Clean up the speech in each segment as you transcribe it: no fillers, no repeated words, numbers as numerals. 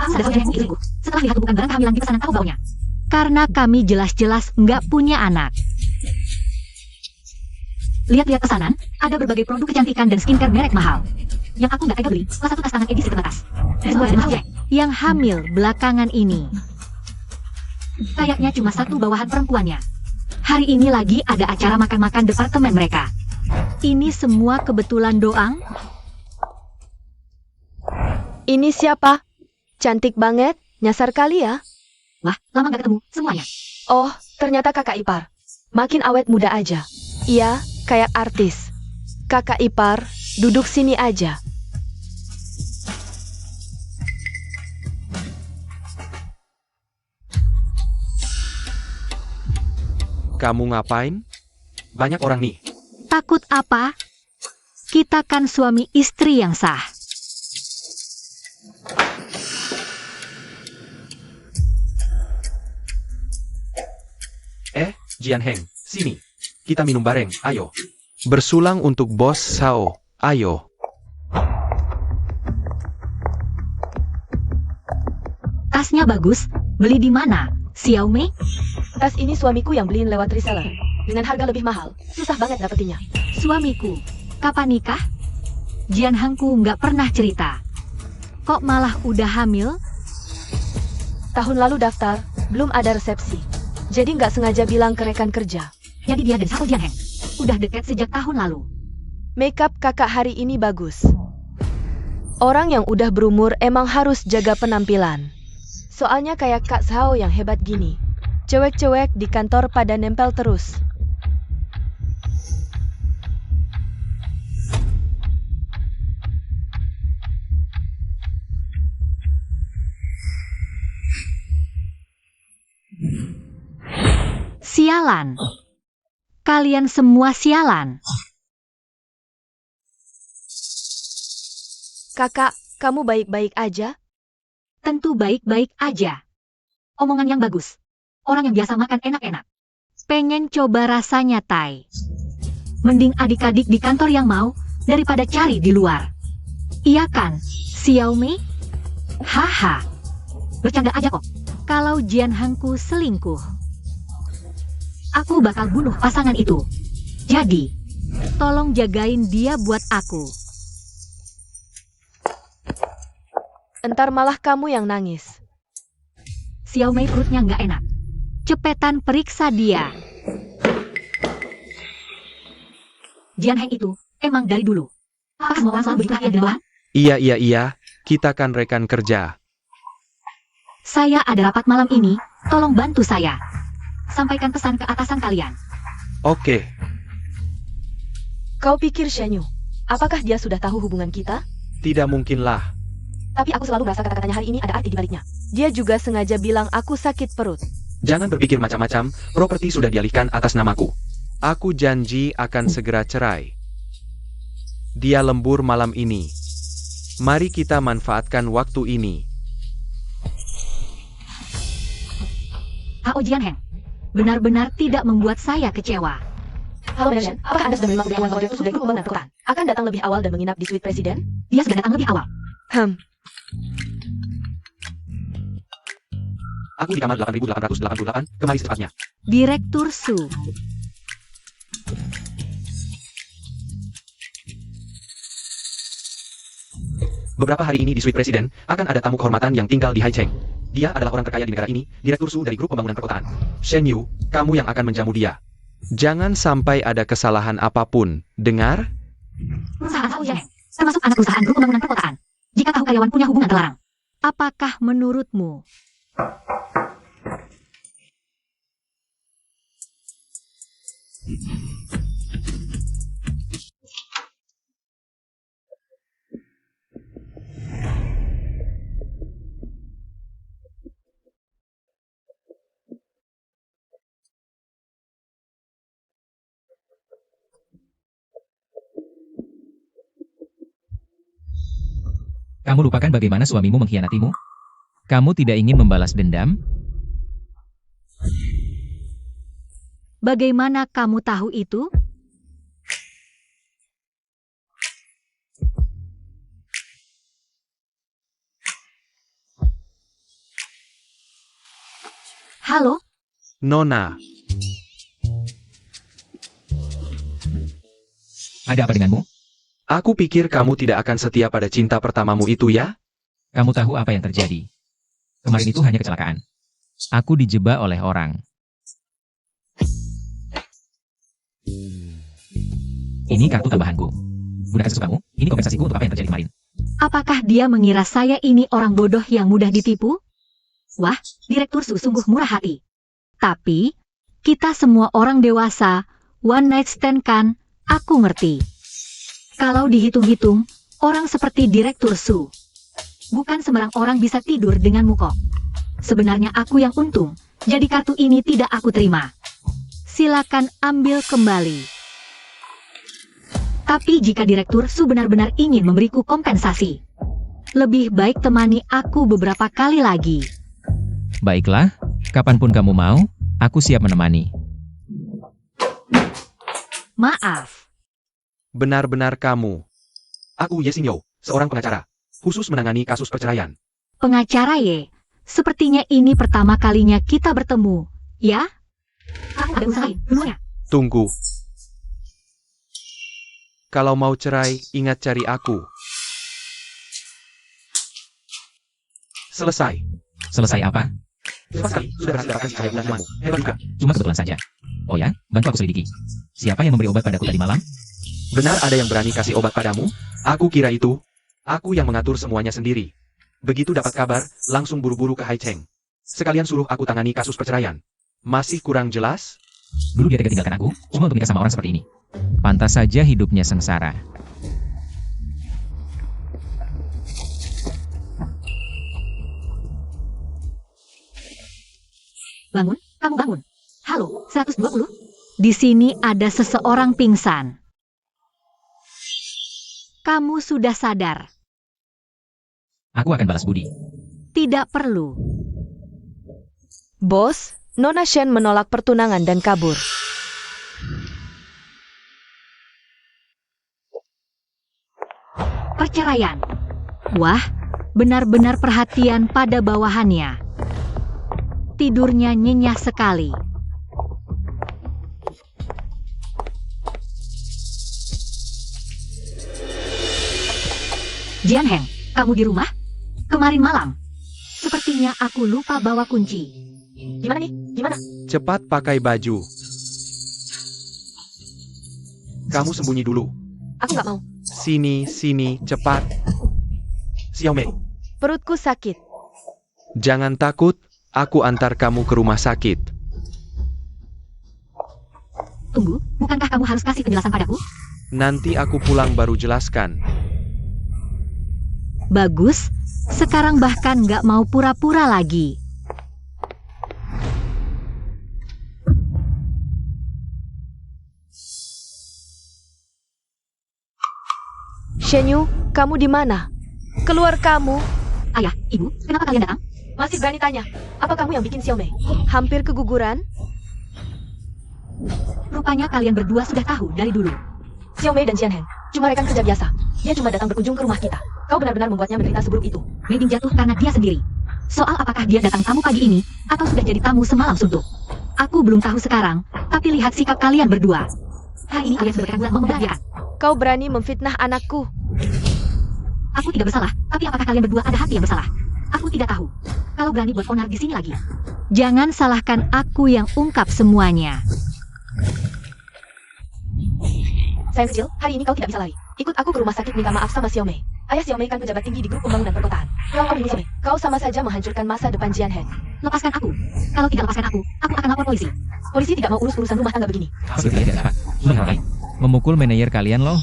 Aku sadar kalau Jian Hengku selingkuh setelah lihat bukan barang kehamilan di pesanan tahu baunya. Karena kami jelas-jelas nggak punya anak. Lihat-lihat pesanan, ada berbagai produk kecantikan dan skincare merek mahal. Yang aku nggak tega beli, salah satu tas tangan edisi terbatas. Semua dan mahal, yang hamil belakangan ini. Kayaknya cuma satu bawahan perempuannya. Hari ini lagi ada acara makan-makan departemen mereka. Ini semua kebetulan doang? Ini siapa? Cantik banget, nyasar kali ya. Wah, lama nggak ketemu, semuanya. Oh, ternyata kakak ipar. Makin awet muda aja. Iya, kayak artis. Kakak ipar, duduk sini aja. Kamu ngapain? Banyak orang nih. Takut apa? Kita kan suami istri yang sah. Jian Heng, sini. Kita minum bareng, ayo. Bersulang untuk Bos Sao, ayo. Tasnya bagus, beli di mana? Xiaomi? Tas ini suamiku yang beliin lewat reseller. Dengan harga lebih mahal, susah banget dapetinnya. Suamiku, kapan nikah? Jian Hengku nggak pernah cerita. Kok malah udah hamil? Tahun lalu daftar, belum ada resepsi. Jadi nggak sengaja bilang ke rekan kerja. Jadi dia dan satu Jian Heng udah deket sejak tahun lalu. Makeup kakak hari ini bagus. Orang yang udah berumur emang harus jaga penampilan. Soalnya kayak Kak Sao yang hebat gini. Cewek-cewek di kantor pada nempel terus. Sialan. Kalian semua sialan. Kakak, kamu baik-baik aja? Tentu baik-baik aja. Omongan yang bagus. Orang yang biasa makan enak-enak. Pengen coba rasanya, Tai. Mending adik-adik di kantor yang mau, daripada cari di luar. Iya kan, Xiaomi? Haha. Bercanda aja kok. Kalau Jian Hengku selingkuh, aku bakal bunuh pasangan itu. Jadi, tolong jagain dia buat aku. Entar malah kamu yang nangis. Xiaomi perutnya nggak enak. Cepetan periksa dia. Jian Heng itu emang dari dulu. Apa semua orang selalu begitu perhatian dan bawahan? Iya, kita kan rekan kerja. Saya ada rapat malam ini, tolong bantu saya. Sampaikan pesan ke atasan kalian. Oke, Kau pikir Shenyu, apakah dia sudah tahu hubungan kita? tidak mungkinlah. Tapi aku selalu merasa kata-katanya hari ini ada arti di baliknya. Dia juga sengaja bilang aku sakit perut. Jangan berpikir macam-macam, properti sudah dialihkan atas namaku. Aku janji akan segera cerai. Dia lembur malam ini. Mari kita manfaatkan waktu ini. Hao Jian Heng, benar-benar tidak membuat saya kecewa. Halo Manager, apakah Anda sudah menerima pemberitahuan kalau Direktur sudah pemenang perusahaan akan datang lebih awal dan menginap di suite Presiden? Dia sudah datang lebih awal. Aku di kamar 8888, kemari secepatnya. Direktur Su. Beberapa hari ini di suite Presiden, akan ada tamu kehormatan yang tinggal di Haicheng. Dia adalah orang terkaya di negara ini, Direktur Su dari Grup Pembangunan Perkotaan. Shen Yu, kamu yang akan menjamu dia. Jangan sampai ada kesalahan apapun, dengar? Perusahaan Hao Jian Heng, termasuk anak perusahaan Grup Pembangunan Perkotaan. Jika tahu karyawan punya hubungan terlarang, apakah menurutmu? Kamu lupakan bagaimana suamimu mengkhianatimu? Kamu tidak ingin membalas dendam? Bagaimana kamu tahu itu? Halo? Nona. Ada apa denganmu? Aku pikir kamu tidak akan setia pada cinta pertamamu itu ya? Kamu tahu apa yang terjadi? Kemarin itu hanya kecelakaan. Aku dijebak oleh orang. Ini kartu tambahanku. Gunakan sesukamu. Ini kompensasiku untuk apa yang terjadi kemarin. Apakah dia mengira saya ini orang bodoh yang mudah ditipu? Wah, Direktur Su sungguh murah hati. Tapi, kita semua orang dewasa, one night stand kan, aku ngerti. Kalau dihitung-hitung, orang seperti Direktur Su, bukan sembarang orang bisa tidur denganmu kok. Sebenarnya aku yang untung, jadi kartu ini tidak aku terima. Silakan ambil kembali. Tapi jika Direktur Su benar-benar ingin memberiku kompensasi, lebih baik temani aku beberapa kali lagi. Baiklah, kapanpun kamu mau, aku siap menemani. Maaf. Benar-benar kamu. Aku Ye Xingyo, seorang pengacara, khusus menangani kasus perceraian. Pengacara Ye, sepertinya ini pertama kalinya kita bertemu, ya? Aku ada usaha lain, dulunya. Tunggu. Kalau mau cerai, ingat cari aku. Selesai. Selesai apa? Cepat sekali, sudah berhasil dapatkan cahaya bulan temanmu. Hebat juga. Cuma kebetulan saja. Oh ya, bantu aku selidiki. Siapa yang memberi obat padaku tadi malam? Benar ada yang berani kasih obat padamu? Aku kira itu. Aku yang mengatur semuanya sendiri. Begitu dapat kabar, langsung buru-buru ke Haicheng. Sekalian suruh aku tangani kasus perceraian. Masih kurang jelas? Dulu dia tega tinggalkan aku, cuma untuk nikah sama orang seperti ini. Pantas saja hidupnya sengsara. Bangun, kamu bangun. Halo, 120? Di sini ada seseorang pingsan. Kamu sudah sadar. Aku akan balas budi. Tidak perlu. Bos, Nona Shen menolak pertunangan dan kabur. Perceraian. Wah, benar-benar perhatian pada bawahannya. Tidurnya nyenyak sekali. Jian Heng, kamu di rumah? Kemarin malam. Sepertinya aku lupa bawa kunci. Gimana nih? Gimana? Cepat pakai baju. Kamu sembunyi dulu. Aku nggak mau. Sini, cepat. Xiaomei, Perutku sakit. jangan takut. Aku antar kamu ke rumah sakit. Tunggu, bukankah kamu harus kasih penjelasan padaku? Nanti aku pulang baru jelaskan. Bagus, sekarang bahkan nggak mau pura-pura lagi. Shenyu, kamu di mana? Keluar kamu. Ayah, ibu, kenapa kalian datang? Masih berani tanya. Apa kamu yang bikin Xiaomei? Hampir keguguran? Rupanya kalian berdua sudah tahu dari dulu. Xiaomei dan Jian Heng cuma rekan kerja biasa. Dia cuma datang berkunjung ke rumah kita. Kau benar-benar membuatnya menderita seburuk itu. Meeting jatuh karena dia sendiri. Soal apakah dia datang tamu pagi ini, atau sudah jadi tamu semalam suntuk. Aku belum tahu sekarang, tapi lihat sikap kalian berdua. Hari ini kalian sudah berbuat membahagiakan. Kau berani memfitnah anakku. Aku tidak bersalah, tapi apakah kalian berdua ada hati yang bersalah? Aku tidak tahu. Kalau berani buat onar di sini lagi. Jangan salahkan aku yang ungkap semuanya. Sayang kecil, hari ini kau tidak bisa lari. Ikut aku ke rumah sakit minta maaf sama Xiaomei. Ayah Xiaomei kan pejabat tinggi di grup pembangunan perkotaan. Kau ini Xiaomei, kau sama saja menghancurkan masa depan Jian Heng. Lepaskan aku. Kalau tidak lepaskan aku akan lapor polisi. Polisi tidak mau urus urusan rumah tangga begini. Sepertinya tidak dapat. Sudah hal lain. Memukul manajer kalian loh.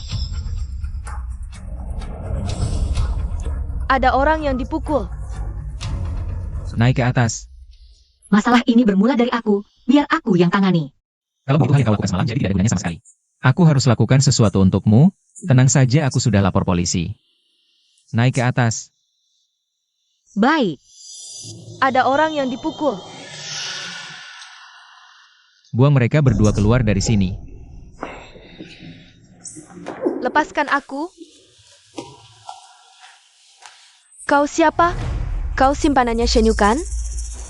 Ada orang yang dipukul. Naik ke atas. Masalah ini bermula dari aku, biar aku yang tangani. Kalau begitu hal yang kau lakukan semalam jadi tidak ada gunanya sama sekali. Aku harus lakukan sesuatu untukmu. Tenang saja, aku sudah lapor polisi. Naik ke atas. Baik. Ada orang yang dipukul. Buang mereka berdua keluar dari sini. Lepaskan aku. Kau siapa? Kau simpanannya Shenyu kan?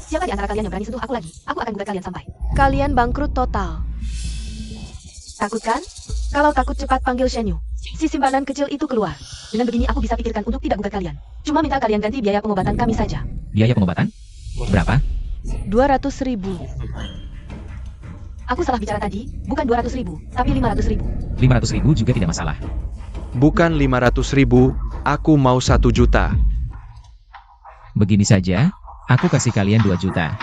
Siapa di antara kalian yang berani sentuh aku lagi? Aku akan gugat kalian sampai kalian bangkrut total. Takut kan? Kalau takut cepat panggil Shen Yu. Si simpanan kecil itu keluar. Dengan begini aku bisa pikirkan untuk tidak gugat kalian. Cuma minta kalian ganti biaya pengobatan kami saja. Biaya pengobatan? Berapa? 200.000. Aku salah bicara tadi, bukan 200.000, tapi 500.000. 500.000 juga tidak masalah. Bukan 500.000, aku mau 1 juta. Begini saja, aku kasih kalian 2 juta.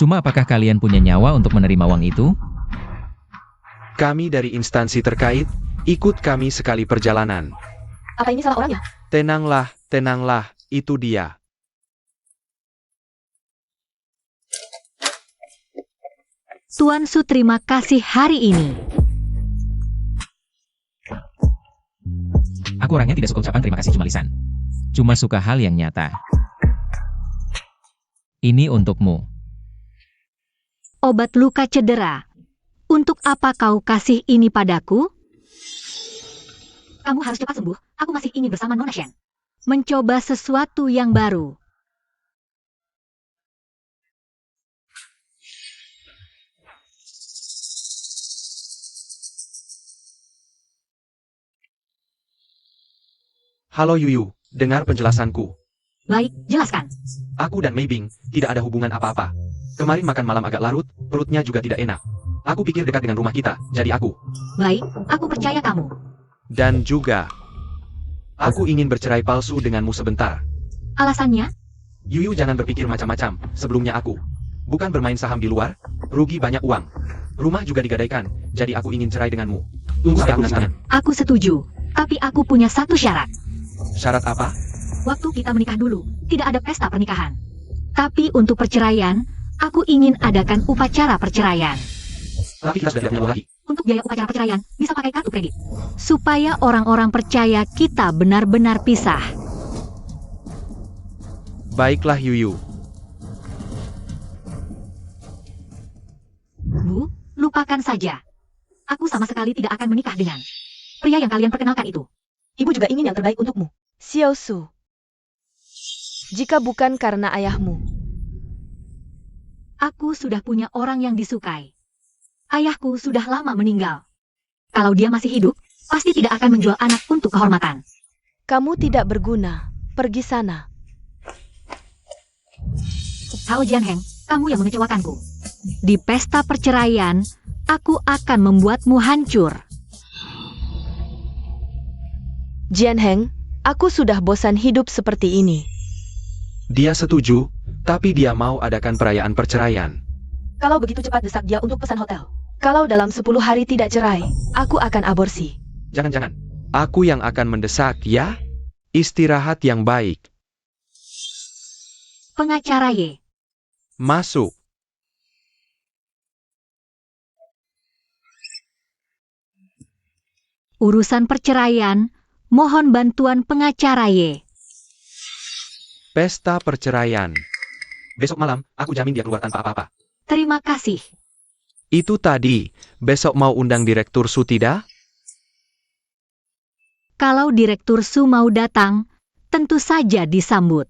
Cuma apakah kalian punya nyawa untuk menerima uang itu? Kami dari instansi terkait, ikut kami sekali perjalanan. Apa ini salah orangnya? Tenanglah, itu dia. Tuan Su terima kasih hari ini. Aku orangnya tidak suka ucapan terima kasih cuma lisan. Cuma suka hal yang nyata. Ini untukmu. Obat luka cedera. Untuk apa kau kasih ini padaku? Kamu harus cepat sembuh. Aku masih ingin bersama Nona Shen. Mencoba sesuatu yang baru. Halo Yuyu, dengar penjelasanku. Baik, jelaskan. Aku dan Mei Bing tidak ada hubungan apa-apa. Kemarin makan malam agak larut, perutnya juga tidak enak. Aku pikir dekat dengan rumah kita, jadi aku. Baik, aku percaya kamu. Dan juga, aku ingin bercerai palsu denganmu sebentar. Alasannya? Yuyu jangan berpikir macam-macam, sebelumnya aku. Bukan bermain saham di luar, rugi banyak uang. Rumah juga digadaikan, jadi aku ingin cerai denganmu. Tunggu sampai aku tangan. Aku setuju, tapi aku punya satu syarat. Syarat apa? Waktu kita menikah dulu, tidak ada pesta pernikahan. Tapi untuk perceraian, aku ingin adakan upacara perceraian. Tapi kita sudah tidak punya uang lagi. Untuk biaya upacara perceraian, bisa pakai kartu kredit. Supaya orang-orang percaya kita benar-benar pisah. Baiklah Yuyu. Bu, lupakan saja. Aku sama sekali tidak akan menikah dengan pria yang kalian perkenalkan itu. Ibu juga ingin yang terbaik untukmu. Xiao Su. Jika bukan karena ayahmu. Aku sudah punya orang yang disukai. Ayahku sudah lama meninggal. Kalau dia masih hidup, pasti tidak akan menjual anak untuk kehormatan. Kamu tidak berguna. Pergi sana. Hao Jianheng, kamu yang mengecewakanku. Di pesta perceraian, aku akan membuatmu hancur. Jianheng, aku sudah bosan hidup seperti ini. Dia setuju, tapi dia mau adakan perayaan perceraian. Kalau begitu cepat desak dia untuk pesan hotel. Kalau dalam 10 hari tidak cerai, aku akan aborsi. Jangan-jangan, aku yang akan mendesak ya? Istirahat yang baik. Pengacara Ye. Masuk. Urusan perceraian, mohon bantuan pengacara Ye. Pesta perceraian. Besok malam, aku jamin dia keluar tanpa apa-apa. Terima kasih. Itu tadi, besok mau undang Direktur Su tidak? Kalau Direktur Su mau datang, tentu saja disambut.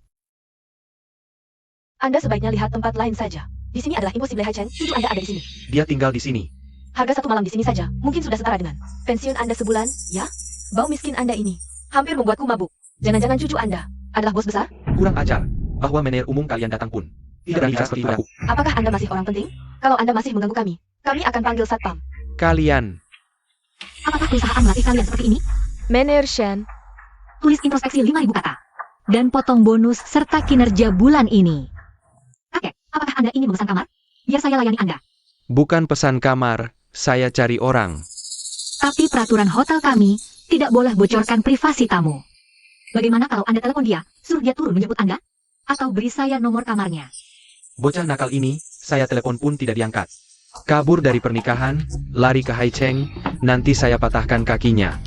Anda sebaiknya lihat tempat lain saja. Di sini adalah impossible Haichen, tujuh Anda ada di sini. Dia tinggal di sini. Harga 1 malam di sini saja, mungkin sudah setara dengan pensiun Anda sebulan, ya? Bau miskin Anda ini hampir membuatku mabuk. Jangan-jangan cucu Anda adalah bos besar? Kurang ajar, bahwa manajer umum kalian datang pun. Tidak berani seperti itu aku. Apakah Anda masih orang penting? Kalau Anda masih mengganggu kami akan panggil satpam. Kalian. Apakah perusahaan melatih kalian seperti ini? Manager Shen, Tulis introspeksi 5.000 kata. Dan potong bonus serta kinerja bulan ini. Kakek, apakah Anda ingin memesan kamar? Biar saya layani Anda. Bukan pesan kamar, saya cari orang. Tapi peraturan hotel kami tidak boleh bocorkan privasi tamu. Bagaimana kalau Anda telepon dia, suruh dia turun menjemput Anda? Atau beri saya nomor kamarnya. Bocah nakal ini, saya telepon pun tidak diangkat. Kabur dari pernikahan, lari ke Haicheng, nanti saya patahkan kakinya.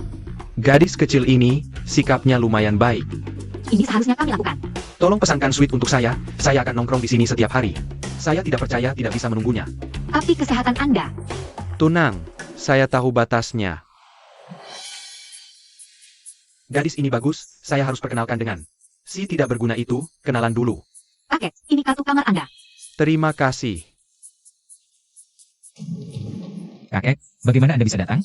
Gadis kecil ini, sikapnya lumayan baik. Ini seharusnya kami lakukan. Tolong pesankan suite untuk saya akan nongkrong di sini setiap hari. Saya tidak percaya tidak bisa menunggunya. Tapi kesehatan Anda. Tunang, saya tahu batasnya. Gadis ini bagus, saya harus perkenalkan dengan si tidak berguna itu, kenalan dulu. Kakek, ini kartu kamar Anda. Terima kasih. Kakek, bagaimana Anda bisa datang?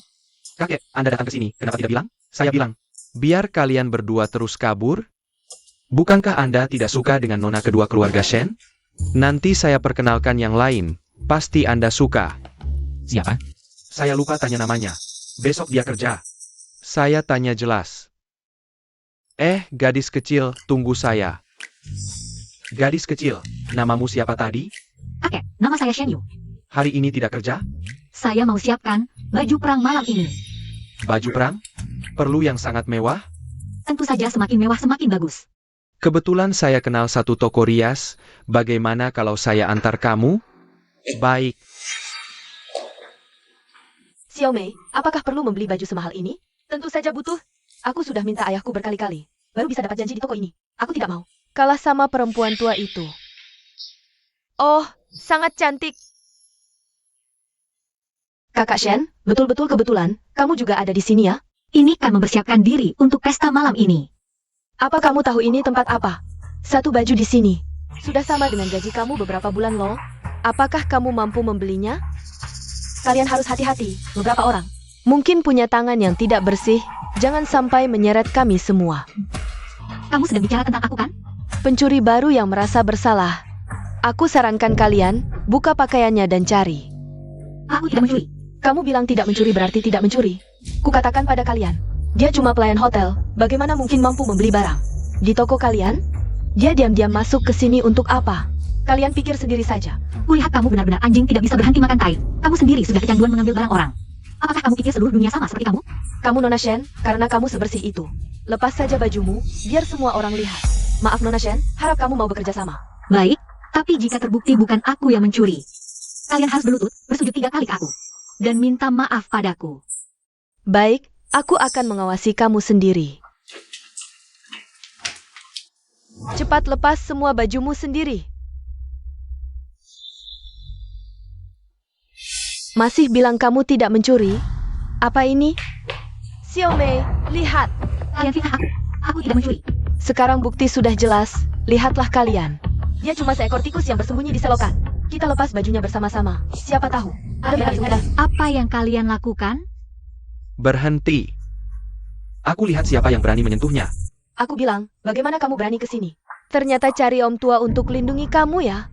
Kakek, Anda datang ke sini, kenapa tidak bilang? Saya bilang, biar kalian berdua terus kabur. Bukankah Anda tidak suka dengan nona kedua keluarga Shen? Nanti saya perkenalkan yang lain, pasti Anda suka. Siapa? Saya lupa tanya namanya. Besok dia kerja. Saya tanya jelas. Gadis kecil, tunggu saya. Gadis kecil, namamu siapa tadi? Kakek, nama saya Shen Yu. Hari ini tidak kerja? Saya mau siapkan baju perang malam ini. Baju perang? Perlu yang sangat mewah? Tentu saja semakin mewah semakin bagus. Kebetulan saya kenal satu toko rias. Bagaimana kalau saya antar kamu? Baik. Xiaomei, apakah perlu membeli baju semahal ini? Tentu saja butuh. Aku sudah minta ayahku berkali-kali. Baru bisa dapat janji di toko ini. Aku tidak mau kalah sama perempuan tua itu. Oh, sangat cantik. Kakak Shen, betul-betul kebetulan. Kamu juga ada di sini ya? Ini kan mempersiapkan diri untuk pesta malam ini. Apa kamu tahu ini tempat apa? Satu baju di sini. Sudah sama dengan gaji kamu beberapa bulan loh. Apakah kamu mampu membelinya? Kalian harus hati-hati, beberapa orang mungkin punya tangan yang tidak bersih. Jangan sampai menyeret kami semua. Kamu sedang bicara tentang aku kan? Pencuri baru yang merasa bersalah. Aku sarankan kalian, buka pakaiannya dan cari. Aku tidak mencuri. Kamu bilang tidak mencuri berarti tidak mencuri. Kukatakan pada kalian, dia cuma pelayan hotel, bagaimana mungkin mampu membeli barang? Di toko kalian, dia diam-diam masuk ke sini untuk apa? Kalian pikir sendiri saja. Kulihat kamu benar-benar anjing tidak bisa berhenti makan tai. Kamu sendiri sudah kecanduan mengambil barang orang. Apakah kamu pikir seluruh dunia sama seperti kamu? Kamu Nona Shen, karena kamu sebersih itu. Lepas saja bajumu, biar semua orang lihat. Maaf Nona Shen, harap kamu mau bekerja sama. Baik, tapi jika terbukti bukan aku yang mencuri, kalian harus berlutut, bersujud 3 kali ke aku. Dan minta maaf padaku. Baik, aku akan mengawasi kamu sendiri. Cepat lepas semua bajumu sendiri. Masih bilang kamu tidak mencuri? Apa ini? Xiaomei, lihat. Kalian fitnah aku. Aku tidak mencuri. Sekarang bukti sudah jelas. Lihatlah kalian. Dia cuma seekor tikus yang bersembunyi di selokan. Kita lepas bajunya bersama-sama. Siapa tahu? Apa yang kalian lakukan? Berhenti. Aku lihat siapa yang berani menyentuhnya. Aku bilang, bagaimana kamu berani ke sini? Ternyata cari om tua untuk lindungi kamu ya?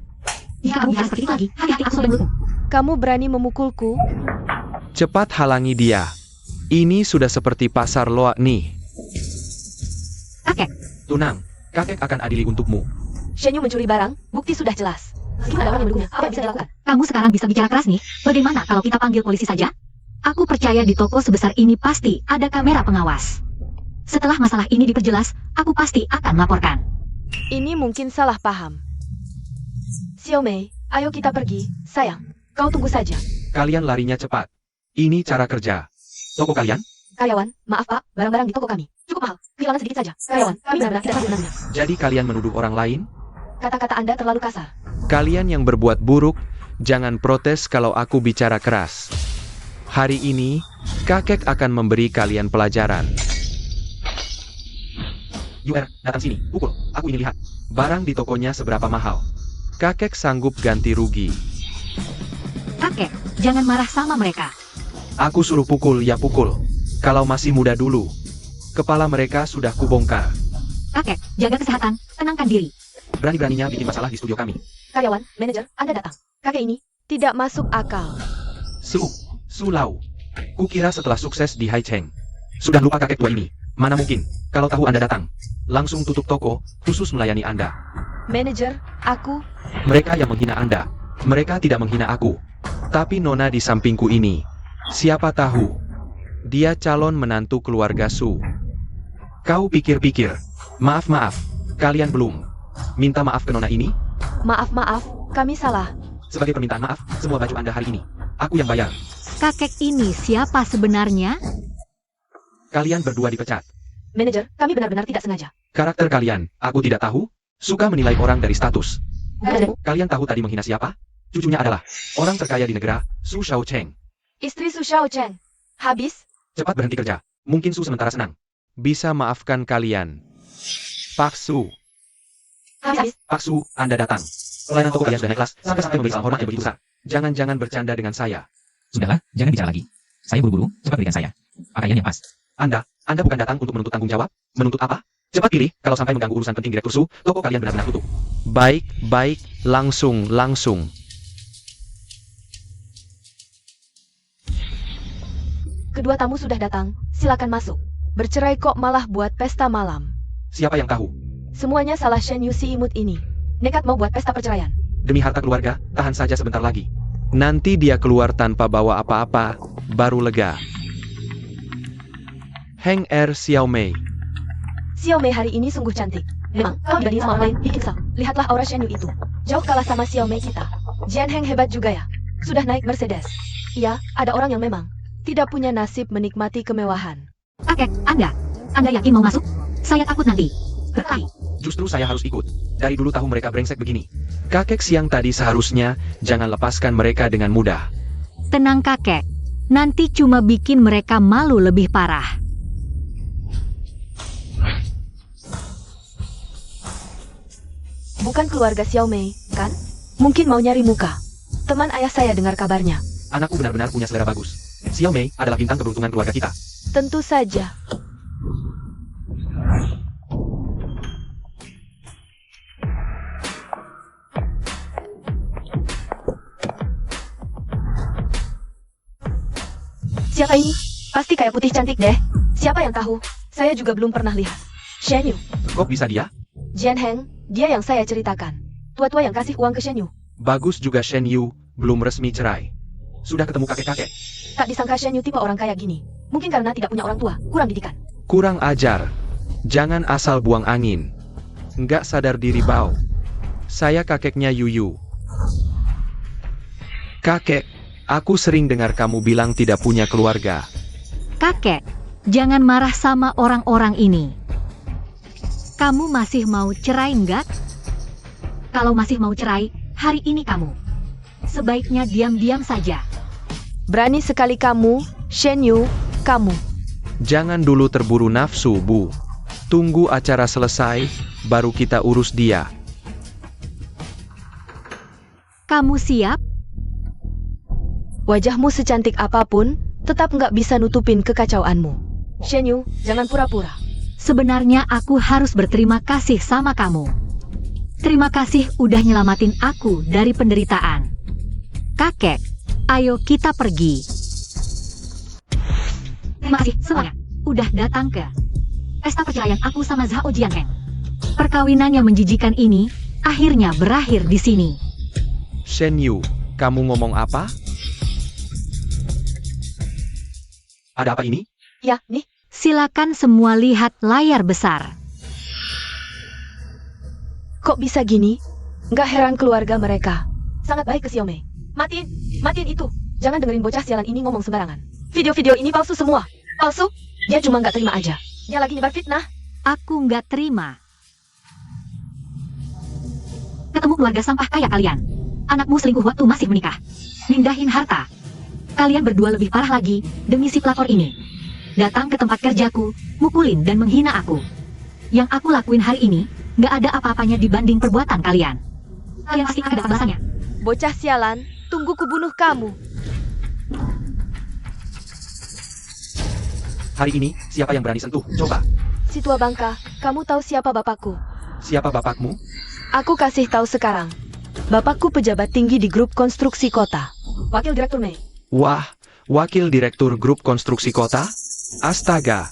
Jika kamu bicara seperti itu lagi, hati-hati aku sudah mulutmu. Kamu berani memukulku? Cepat halangi dia. Ini sudah seperti pasar loak nih. Kakek, Tunang, kakek akan adili untukmu. Shen Yu mencuri barang, bukti sudah jelas. Meskipun ada orang yang mendukungnya, apa yang bisa dilakukan? kamu sekarang bisa bicara keras nih. Bagaimana kalau kita panggil polisi saja? Aku percaya di toko sebesar ini pasti ada kamera pengawas. Setelah masalah ini diperjelas, aku pasti akan melaporkan. Ini mungkin salah paham. Xiaomei, ayo kita pergi. Sayang, kau tunggu saja. Kalian larinya cepat. Ini cara kerja. Toko kalian? Karyawan, maaf pak, barang-barang di toko kami cukup mahal. Kehilangan sedikit saja. Karyawan, kami benar-benar tidak sanggup menangnya. Jadi kalian menuduh orang lain? Kata-kata Anda terlalu kasar. Kalian yang berbuat buruk, jangan protes kalau aku bicara keras. Hari ini, kakek akan memberi kalian pelajaran. Yuer, datang sini, pukul. Aku ingin lihat. Barang di tokonya seberapa mahal. Kakek sanggup ganti rugi. Kakek, jangan marah sama mereka. Aku suruh pukul, ya pukul. Kalau masih muda dulu. Kepala mereka sudah kubongkar. Kakek, jaga kesehatan, tenangkan diri. Berani-beraninya bikin masalah di studio kami. Karyawan, manajer, Anda datang. Kakek ini tidak masuk akal. Sulau. Kukira setelah sukses di Haicheng. Sudah lupa kakek tua ini. Mana mungkin, kalau tahu Anda datang. Langsung tutup toko, khusus melayani Anda. Manajer, aku... Mereka yang menghina Anda. Mereka tidak menghina aku. Tapi Nona di sampingku ini. Siapa tahu. Dia calon menantu keluarga Su. Kau pikir-pikir. Maaf, kalian belum minta maaf ke Nona ini? Maaf, kami salah. Sebagai permintaan maaf, semua baju Anda hari ini. Aku yang bayar. Kakek ini siapa sebenarnya? Kalian berdua dipecat. Manajer, kami benar-benar tidak sengaja. Karakter kalian, aku tidak tahu. Suka menilai orang dari status. Kalian tahu tadi menghina siapa? Cucunya adalah orang terkaya di negara, Su Shaocheng. Istri Su Shaocheng. Habis? Cepat berhenti kerja. Mungkin Su sementara senang. Bisa maafkan kalian. Pak Su. Habis? Pak Su, Anda datang. Pelayanan toko kalian sudah naik kelas, sampai memberi salam hormat yang begitu besar. Jangan-jangan bercanda dengan saya. Sudahlah, jangan bicara lagi. Saya buru-buru, cepat berikan saya pakaian yang pas. Anda bukan datang untuk menuntut tanggung jawab? Menuntut apa? Cepat pilih, kalau sampai mengganggu urusan penting Direktur Su, toko kalian benar-benar tutup. Baik, langsung. Kedua tamu sudah datang, silakan masuk. Bercerai kok malah buat pesta malam. Siapa yang tahu? Semuanya salah Shen Yu si imut ini. Nekat mau buat pesta perceraian. Demi harta keluarga, tahan saja sebentar lagi. Nanti dia keluar tanpa bawa apa-apa, baru lega. Heng Xiaomei. Xiaomei hari ini sungguh cantik. Memang, kalau dibanding sama orang lain, dikit sal. Lihatlah aura Shen Yu itu. Jauh kalah sama Xiaomei kita. Jian Heng hebat juga ya. Sudah naik Mercedes. Iya, ada orang yang memang tidak punya nasib menikmati kemewahan. Kakek, Anda yakin mau masuk? Saya takut nanti berkelahi. Justru saya harus ikut. Dari dulu tahu mereka brengsek begini. Kakek siang tadi seharusnya jangan lepaskan mereka dengan mudah. Tenang kakek, nanti cuma bikin mereka malu lebih parah. Bukan keluarga Xiaomei, kan? Mungkin mau nyari muka. Teman ayah saya dengar kabarnya. Anakku benar-benar punya selera bagus. Xiaomei adalah bintang keberuntungan keluarga kita. Tentu saja. Siapa ini? Pasti kayak putih cantik deh. Siapa yang tahu? Saya juga belum pernah lihat. Shen Yu. Kok bisa dia? Jian Heng, dia yang saya ceritakan. Tua-tua yang kasih uang ke Shen Yu. Bagus juga Shen Yu, belum resmi cerai. Sudah ketemu kakek-kakek. Tak disangka Shen Yu tipe orang kayak gini. Mungkin karena tidak punya orang tua, kurang didikan. Kurang ajar. Jangan asal buang angin. Nggak sadar diri bau. Saya kakeknya Yuyu. Kakek, aku sering dengar kamu bilang tidak punya keluarga. Kakek, jangan marah sama orang-orang ini. Kamu masih mau cerai nggak? Kalau masih mau cerai, hari ini kamu sebaiknya diam-diam saja. Berani sekali kamu, Shen Yu, kamu. Jangan dulu terburu nafsu, Bu. Tunggu acara selesai, baru kita urus dia. Kamu siap? Wajahmu secantik apapun, tetap nggak bisa nutupin kekacauanmu. Shen Yu, jangan pura-pura. Sebenarnya aku harus berterima kasih sama kamu. Terima kasih udah nyelamatin aku dari penderitaan. Kakek, ayo kita pergi. Terima kasih semuanya udah datang ke pesta perceraian aku sama Zhao Jianheng. Perkawinan yang menjijikan ini akhirnya berakhir di sini. Shen Yu, kamu ngomong apa? Ada apa ini? Ya, nih. Silakan semua lihat layar besar. Kok bisa gini? Nggak heran keluarga mereka sangat baik ke Xiaomei. Matiin itu. Jangan dengerin bocah sialan ini ngomong sembarangan. Video-video ini palsu semua. Palsu? Dia cuma nggak terima aja. Dia lagi nyebar fitnah. Aku nggak terima. Ketemu keluarga sampah kayak kalian. Anakmu selingkuh waktu masih menikah. Mindahin harta. Kalian berdua lebih parah lagi demi si pelakor ini. Datang ke tempat kerjaku, mukulin dan menghina aku. Yang aku lakuin hari ini, nggak ada apa-apanya dibanding perbuatan kalian. Kalian pasti akan dapat balasannya. Bocah sialan, tunggu kubunuh kamu. Hari ini, siapa yang berani sentuh? Coba. Si tua bangka, kamu tahu siapa bapakku? Siapa bapakmu? Aku kasih tahu sekarang. Bapakku pejabat tinggi di grup konstruksi kota. Wakil Direktur Mei. Wah, wakil direktur grup konstruksi kota? Astaga,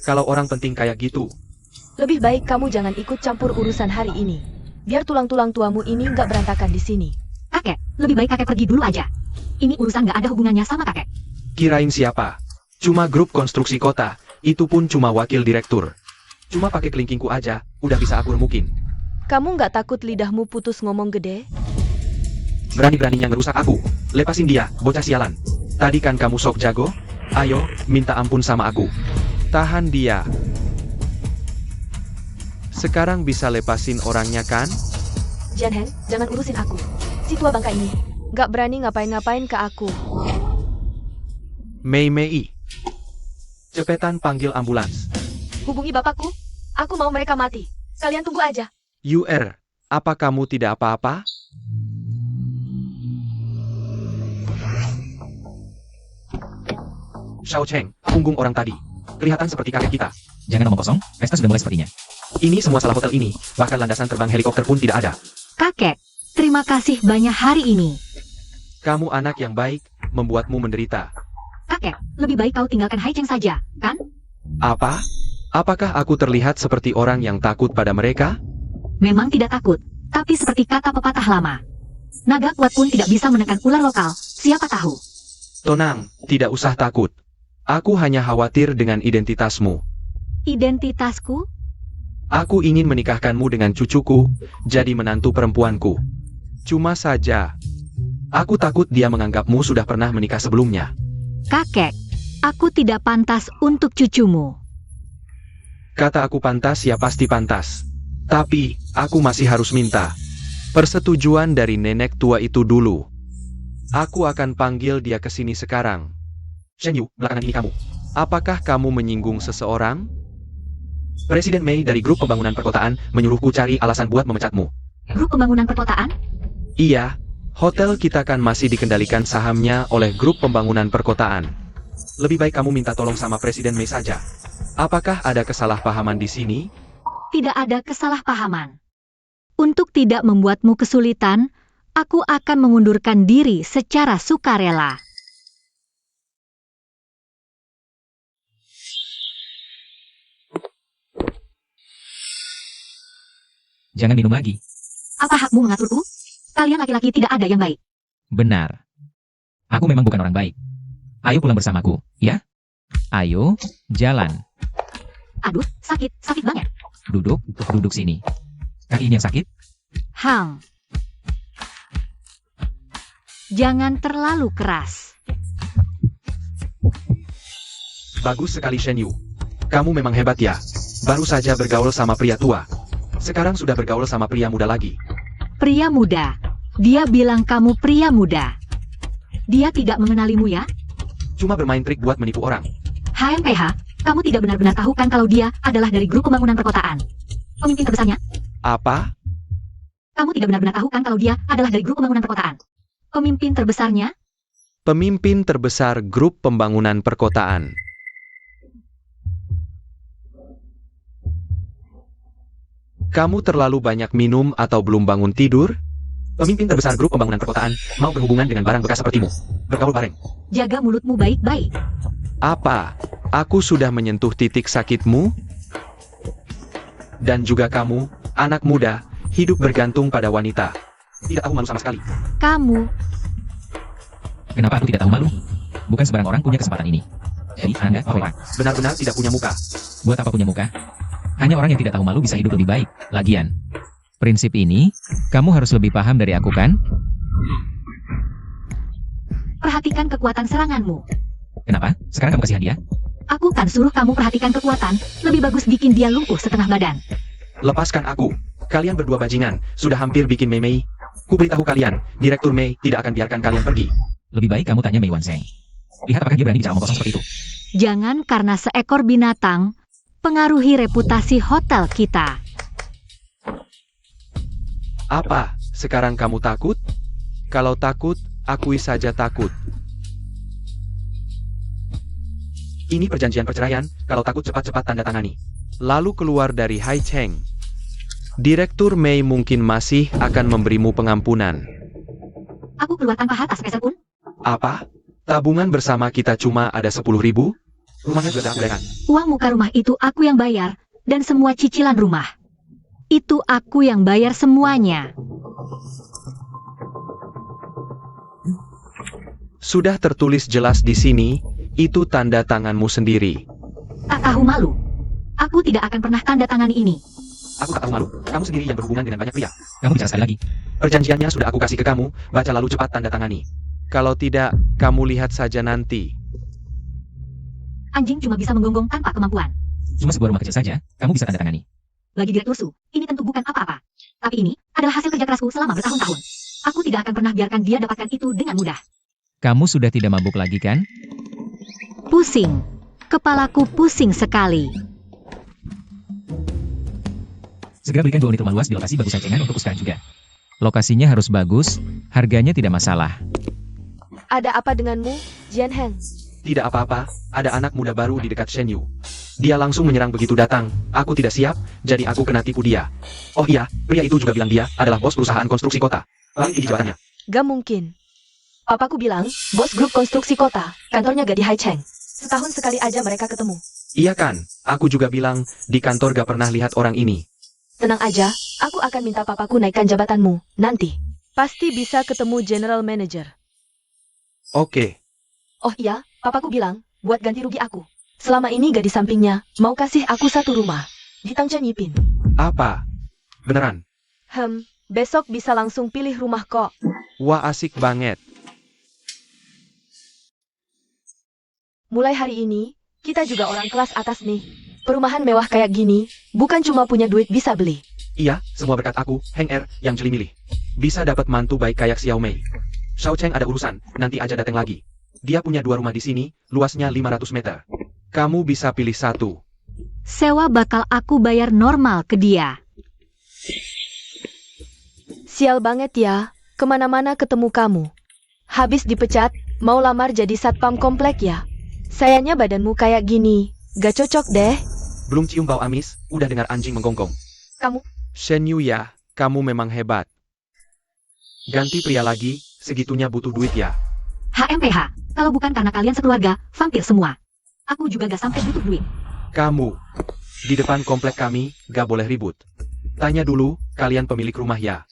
kalau orang penting kayak gitu. Lebih baik kamu jangan ikut campur urusan hari ini. Biar tulang-tulang tuamu ini nggak berantakan di sini. Kakek, lebih baik kakek pergi dulu aja. Ini urusan nggak ada hubungannya sama kakek. Kirain siapa? Cuma grup konstruksi kota, itu pun cuma wakil direktur. Cuma pakai kelingkingku aja, udah bisa aku remukin. Kamu nggak takut lidahmu putus ngomong gede? Berani-beraninya ngerusak aku. Lepasin dia, bocah sialan. Tadi kan kamu sok jago? Ayo, minta ampun sama aku. Tahan dia. Sekarang bisa lepasin orangnya kan? Jian Heng, jangan urusin aku. Si tua bangka ini nggak berani ngapain-ngapain ke aku. Mei. Cepetan panggil ambulans. Hubungi bapakku. Aku mau mereka mati. Kalian tunggu aja. Apa kamu tidak apa-apa? Xiao Cheng, punggung orang tadi. Kelihatan seperti kakek kita. Jangan omong kosong, pesta sudah mulai sepertinya. Ini semua salah hotel ini, bahkan landasan terbang helikopter pun tidak ada. Kakek, terima kasih banyak hari ini. Kamu anak yang baik, membuatmu menderita. Kakek, lebih baik kau tinggalkan Hai Cheng saja, kan? Apa? Apakah aku terlihat seperti orang yang takut pada mereka? Memang tidak takut, tapi seperti kata pepatah lama. Naga kuat pun tidak bisa menekan ular lokal, siapa tahu. Tenang, tidak usah takut. Aku hanya khawatir dengan identitasmu. Identitasku? Aku ingin menikahkanmu dengan cucuku, jadi menantu perempuanku. Cuma saja, aku takut dia menganggapmu sudah pernah menikah sebelumnya. Kakek, aku tidak pantas untuk cucumu. Kata aku pantas ya pasti pantas. Tapi, aku masih harus minta persetujuan dari nenek tua itu dulu. Aku akan panggil dia ke sini sekarang. Shen Yu, belakangan ini kamu. Apakah kamu menyinggung seseorang? Presiden Mei dari Grup Pembangunan Perkotaan menyuruhku cari alasan buat memecatmu. Grup Pembangunan Perkotaan? Iya, hotel kita kan masih dikendalikan sahamnya oleh Grup Pembangunan Perkotaan. Lebih baik kamu minta tolong sama Presiden Mei saja. Apakah ada kesalahpahaman di sini? Tidak ada kesalahpahaman. Untuk tidak membuatmu kesulitan, aku akan mengundurkan diri secara sukarela. Jangan minum lagi. Apa hakmu mengaturku? Kalian laki-laki tidak ada yang baik. Benar. Aku memang bukan orang baik. Ayo pulang bersamaku, ya? Ayo, jalan. Aduh, sakit banget. Duduk sini. Kaki ini yang sakit? Hang. Jangan terlalu keras. Bagus sekali Shen Yu. Kamu memang hebat ya. Baru saja bergaul sama pria tua. Sekarang sudah bergaul sama pria muda lagi. Pria muda. Dia bilang kamu pria muda. Dia tidak mengenalimu ya? Cuma bermain trik buat menipu orang. HMPH, kamu tidak benar-benar tahu kan kalau dia adalah dari Grup Pembangunan Perkotaan. Pemimpin terbesarnya? Apa? Kamu tidak benar-benar tahu kan kalau dia adalah dari Grup Pembangunan Perkotaan. Pemimpin terbesarnya? Pemimpin terbesar Grup Pembangunan Perkotaan. Kamu terlalu banyak minum atau belum bangun tidur? Pemimpin terbesar Grup Pembangunan Perkotaan mau berhubungan dengan barang bekas sepertimu. Bergaul bareng. Jaga mulutmu baik-baik. Apa? Aku sudah menyentuh titik sakitmu? Dan juga kamu, anak muda, hidup bergantung pada wanita. Tidak tahu malu sama sekali. Kamu. Kenapa aku tidak tahu malu? Bukan sembarang orang punya kesempatan ini. Jadi, Anda orang. Benar-benar tidak punya muka. Buat apa punya muka? Hanya orang yang tidak tahu malu bisa hidup lebih baik. Lagian, prinsip ini, kamu harus lebih paham dari aku kan? Perhatikan kekuatan seranganmu. Kenapa? Sekarang kamu kasih hadiah? Aku kan suruh kamu perhatikan kekuatan. Lebih bagus bikin dia lumpuh setengah badan. Lepaskan aku. Kalian berdua bajingan, sudah hampir bikin Mei Mei. Ku beritahu kalian, Direktur Mei tidak akan biarkan kalian pergi. Lebih baik kamu tanya Mei Wansheng. Lihat apakah dia berani bicara omong kosong seperti itu. Jangan karena seekor binatang pengaruhi reputasi hotel kita. Apa? Sekarang kamu takut? Kalau takut, akui saja takut. Ini perjanjian perceraian, kalau takut cepat-cepat tanda tangani. Lalu keluar dari Hai Cheng. Direktur Mei mungkin masih akan memberimu pengampunan. Aku keluar tanpa hak atas peser pun. Apa? Tabungan bersama kita cuma ada 10.000? Rumahnya juga gorengan. Uang muka rumah itu aku yang bayar, dan semua cicilan rumah. Itu aku yang bayar semuanya. Sudah tertulis jelas di sini, itu tanda tanganmu sendiri. Tak tahu malu. Aku tidak akan pernah tanda tangani ini. Aku tak tahu malu, kamu sendiri yang berhubungan dengan banyak pria. Kamu bicara sekali lagi. Perjanjiannya sudah aku kasih ke kamu, baca lalu cepat tanda tangani. Kalau tidak, kamu lihat saja nanti. Anjing cuma bisa menggonggong tanpa kemampuan. Cuma sebuah rumah kecil saja, kamu bisa tanda tangani. Bagi Direktur Su, ini tentu bukan apa-apa. Tapi ini adalah hasil kerja kerasku selama bertahun-tahun. Aku tidak akan pernah biarkan dia dapatkan itu dengan mudah. Kamu sudah tidak mabuk lagi kan? Pusing. Kepalaku pusing sekali. Segera berikan 2 unit rumah luas di lokasi bagus Haicheng untukku sekarang juga. Lokasinya harus bagus, harganya tidak masalah. Ada apa denganmu, Jian Heng? Tidak apa-apa, ada anak muda baru di dekat Shen Yu. Dia langsung menyerang begitu datang, aku tidak siap, jadi aku kena tipu dia. Oh iya, pria itu juga bilang dia adalah bos perusahaan konstruksi kota. Paling tinggi jabatannya. Gak mungkin. Papaku bilang, bos grup konstruksi kota, kantornya gak di Haicheng. Setahun sekali aja mereka ketemu. Iya kan, aku juga bilang, di kantor gak pernah lihat orang ini. Tenang aja, aku akan minta papaku naikkan jabatanmu, nanti. Pasti bisa ketemu General Manager. Oke, Oh iya, papaku bilang, buat ganti rugi aku. Selama ini gak di sampingnya, mau kasih aku 1 rumah. Di Tangja Nyipin. apa? Beneran? Besok bisa langsung pilih rumah kok. Wah asik banget. Mulai hari ini, kita juga orang kelas atas nih. Perumahan mewah kayak gini, bukan cuma punya duit bisa beli. Iya, semua berkat aku, Heng Er, yang jeli milih. Bisa dapat mantu baik kayak Xiao Mei. Xiao Cheng ada urusan, nanti aja datang lagi. Dia punya 2 rumah di sini, luasnya 500 meter. Kamu bisa pilih 1. Sewa bakal aku bayar normal ke dia. Sial banget ya, kemana-mana ketemu kamu. Habis dipecat, mau lamar jadi satpam komplek ya. Sayangnya badanmu kayak gini, gak cocok deh. Belum cium bau amis, udah dengar anjing menggonggong. Kamu, Shen Yu ya, kamu memang hebat. Ganti pria lagi, segitunya butuh duit ya. HMPH, kalau bukan karena kalian sekeluarga, vampir semua. Aku juga gak sampai butuh duit. Kamu, di depan komplek kami, gak boleh ribut. Tanya dulu, kalian pemilik rumah ya.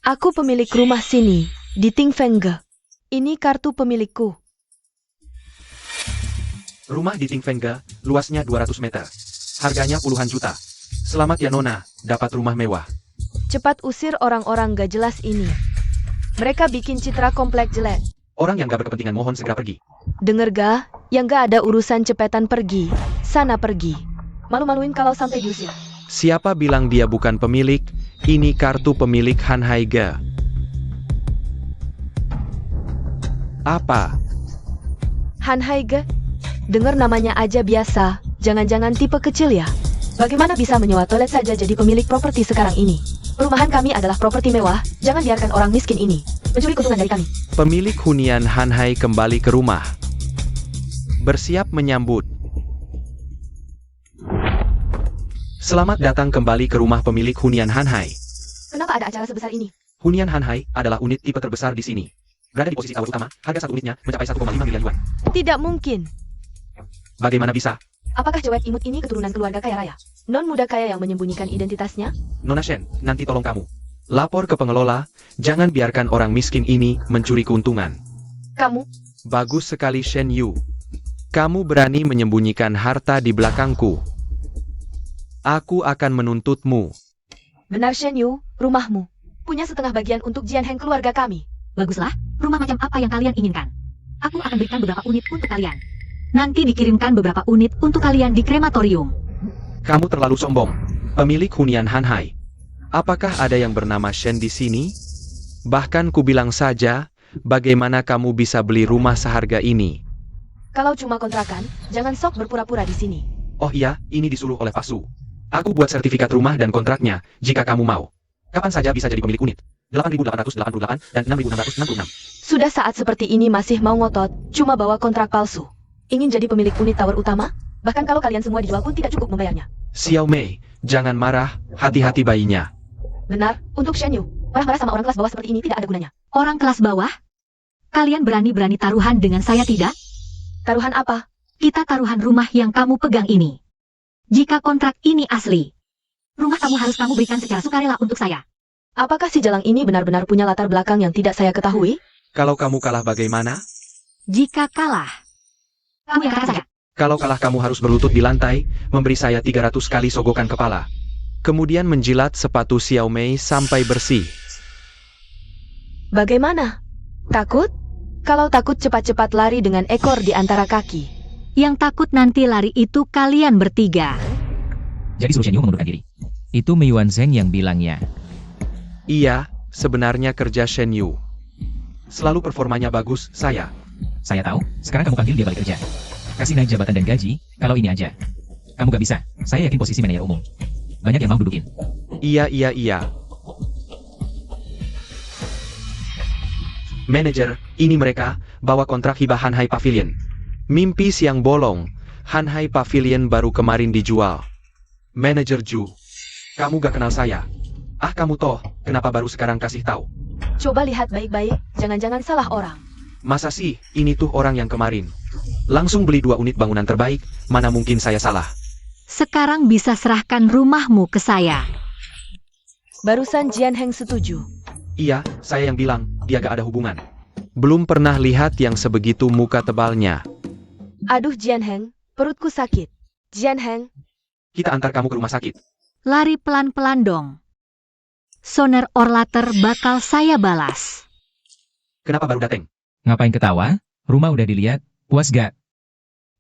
aku pemilik rumah sini, di Tingfengge. Ini kartu pemilikku. Rumah di Tingfengge, luasnya 200 meter. Harganya puluhan juta. Selamat ya Nona, dapat rumah mewah. Cepat usir orang-orang gak jelas ini. Mereka bikin citra komplek jelek. Orang yang gak berkepentingan mohon segera pergi. Denger gak? Yang gak ada urusan cepetan pergi. Sana pergi. Malu-maluin kalau sampai diusir. Siapa bilang dia bukan pemilik? Ini kartu pemilik Han Haige. Apa? Han Haige? Dengar namanya aja biasa, jangan-jangan tipe kecil ya? Bagaimana bisa menyewa toilet saja jadi pemilik properti sekarang ini? Perumahan kami adalah properti mewah, jangan biarkan orang miskin ini mencuri keuntungan dari kami. Pemilik hunian Han Hai kembali ke rumah. Bersiap menyambut. Selamat datang kembali ke rumah pemilik hunian Han Hai. Kenapa ada acara sebesar ini? Hunian Han Hai adalah unit tipe terbesar di sini. Berada di posisi tower utama, harga 1 unitnya mencapai 1,5 miliar yuan. Tidak mungkin. Bagaimana bisa? Apakah cewek imut ini keturunan keluarga kaya raya? Non muda kaya yang menyembunyikan identitasnya? Nona Shen, nanti tolong kamu. Lapor ke pengelola, jangan biarkan orang miskin ini mencuri keuntungan. Kamu? Bagus sekali Shen Yu. Kamu berani menyembunyikan harta di belakangku. Aku akan menuntutmu. Benar Shen Yu, rumahmu. Punya setengah bagian untuk Jian Heng keluarga kami. Baguslah, rumah macam apa yang kalian inginkan? Aku akan berikan beberapa unit untuk kalian. Nanti dikirimkan beberapa unit untuk kalian di krematorium. Kamu terlalu sombong. Pemilik hunian Han Hai. Apakah ada yang bernama Shen di sini? Bahkan ku bilang saja, bagaimana kamu bisa beli rumah seharga ini? Kalau cuma kontrakan, jangan sok berpura-pura di sini. Oh iya, ini disuruh oleh Pak Su. Aku buat sertifikat rumah dan kontraknya, jika kamu mau. Kapan saja bisa jadi pemilik unit. 8.888 dan 6.666. Sudah saat seperti ini masih mau ngotot, cuma bawa kontrak palsu. Ingin jadi pemilik unit tower utama? Bahkan kalau kalian semua dijual pun tidak cukup membayarnya. Xiao Mei, jangan marah, hati-hati bayinya. Benar, untuk Shen Yu, marah-marah sama orang kelas bawah seperti ini tidak ada gunanya. Orang kelas bawah? Kalian berani-berani taruhan dengan saya tidak? Taruhan apa? Kita taruhan rumah yang kamu pegang ini. Jika kontrak ini asli, rumah kamu harus kamu berikan secara sukarela untuk saya. Apakah si Jalang ini benar-benar punya latar belakang yang tidak saya ketahui? Kalau kamu kalah bagaimana? Jika kalah, kamu yang kata saya. Kalau kalah kamu harus berlutut di lantai, memberi saya 300 kali sogokan kepala. Kemudian menjilat sepatu Xiao Mei sampai bersih. Bagaimana? Takut? Kalau takut cepat-cepat lari dengan ekor di antara kaki. Yang takut nanti lari itu kalian bertiga. Jadi suruh Shen Yu mengundurkan diri. Itu Mei Yuan Zheng yang bilangnya. Iya, sebenarnya kerja Shen Yu. Selalu performanya bagus, saya. Saya tahu, sekarang kamu panggil dia balik kerja. Kasih naik jabatan dan gaji, kalau ini aja. Kamu gak bisa, saya yakin posisi manajer umum. Banyak yang mau dudukin. Iya. Manajer, ini mereka, bawa kontrak hibah Hanhai Pavilion. Mimpi siang bolong, Hanhai Pavilion baru kemarin dijual. Manajer Ju, kamu gak kenal saya. Ah kamu toh, kenapa baru sekarang kasih tahu? Coba lihat baik-baik, jangan-jangan salah orang. Masa sih, ini tuh orang yang kemarin. Langsung beli 2 unit bangunan terbaik, mana mungkin saya salah. Sekarang bisa serahkan rumahmu ke saya. Barusan Jian Heng setuju. Iya, saya yang bilang, dia gak ada hubungan. Belum pernah lihat yang sebegitu muka tebalnya. Aduh Jian Heng, perutku sakit. Jian Heng, Kita antar kamu ke rumah sakit. Lari pelan-pelan dong. Soner Orlater bakal saya balas. Kenapa baru dateng? Ngapain ketawa? Rumah udah dilihat, puas gak?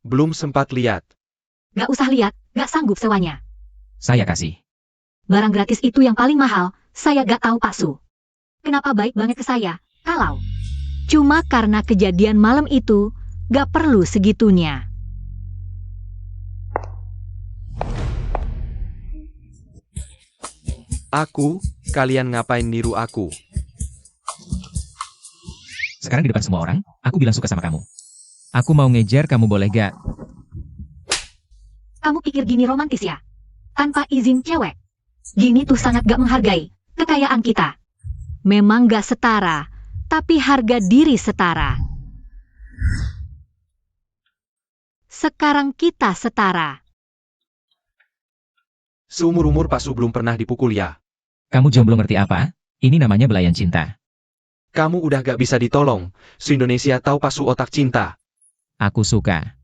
Belum sempat lihat. Gak usah lihat, gak sanggup sewanya. Saya kasih. Barang gratis itu yang paling mahal, saya gak tahu Pak Su. Kenapa baik banget ke saya, kalau cuma karena kejadian malam itu, gak perlu segitunya. Kalian ngapain niru aku? Sekarang di depan semua orang, aku bilang suka sama kamu. Aku mau ngejar kamu boleh gak? Kamu pikir gini romantis ya? Tanpa izin cewek. Gini tuh sangat gak menghargai kekayaan kita. Memang gak setara, tapi harga diri setara. Sekarang kita setara. Seumur-umur Pak Su belum pernah dipukul ya. Kamu jomblo ngerti apa? Ini namanya belayan cinta. Kamu udah gak bisa ditolong. Se-Indonesia tahu Pak Su otak cinta. Aku suka.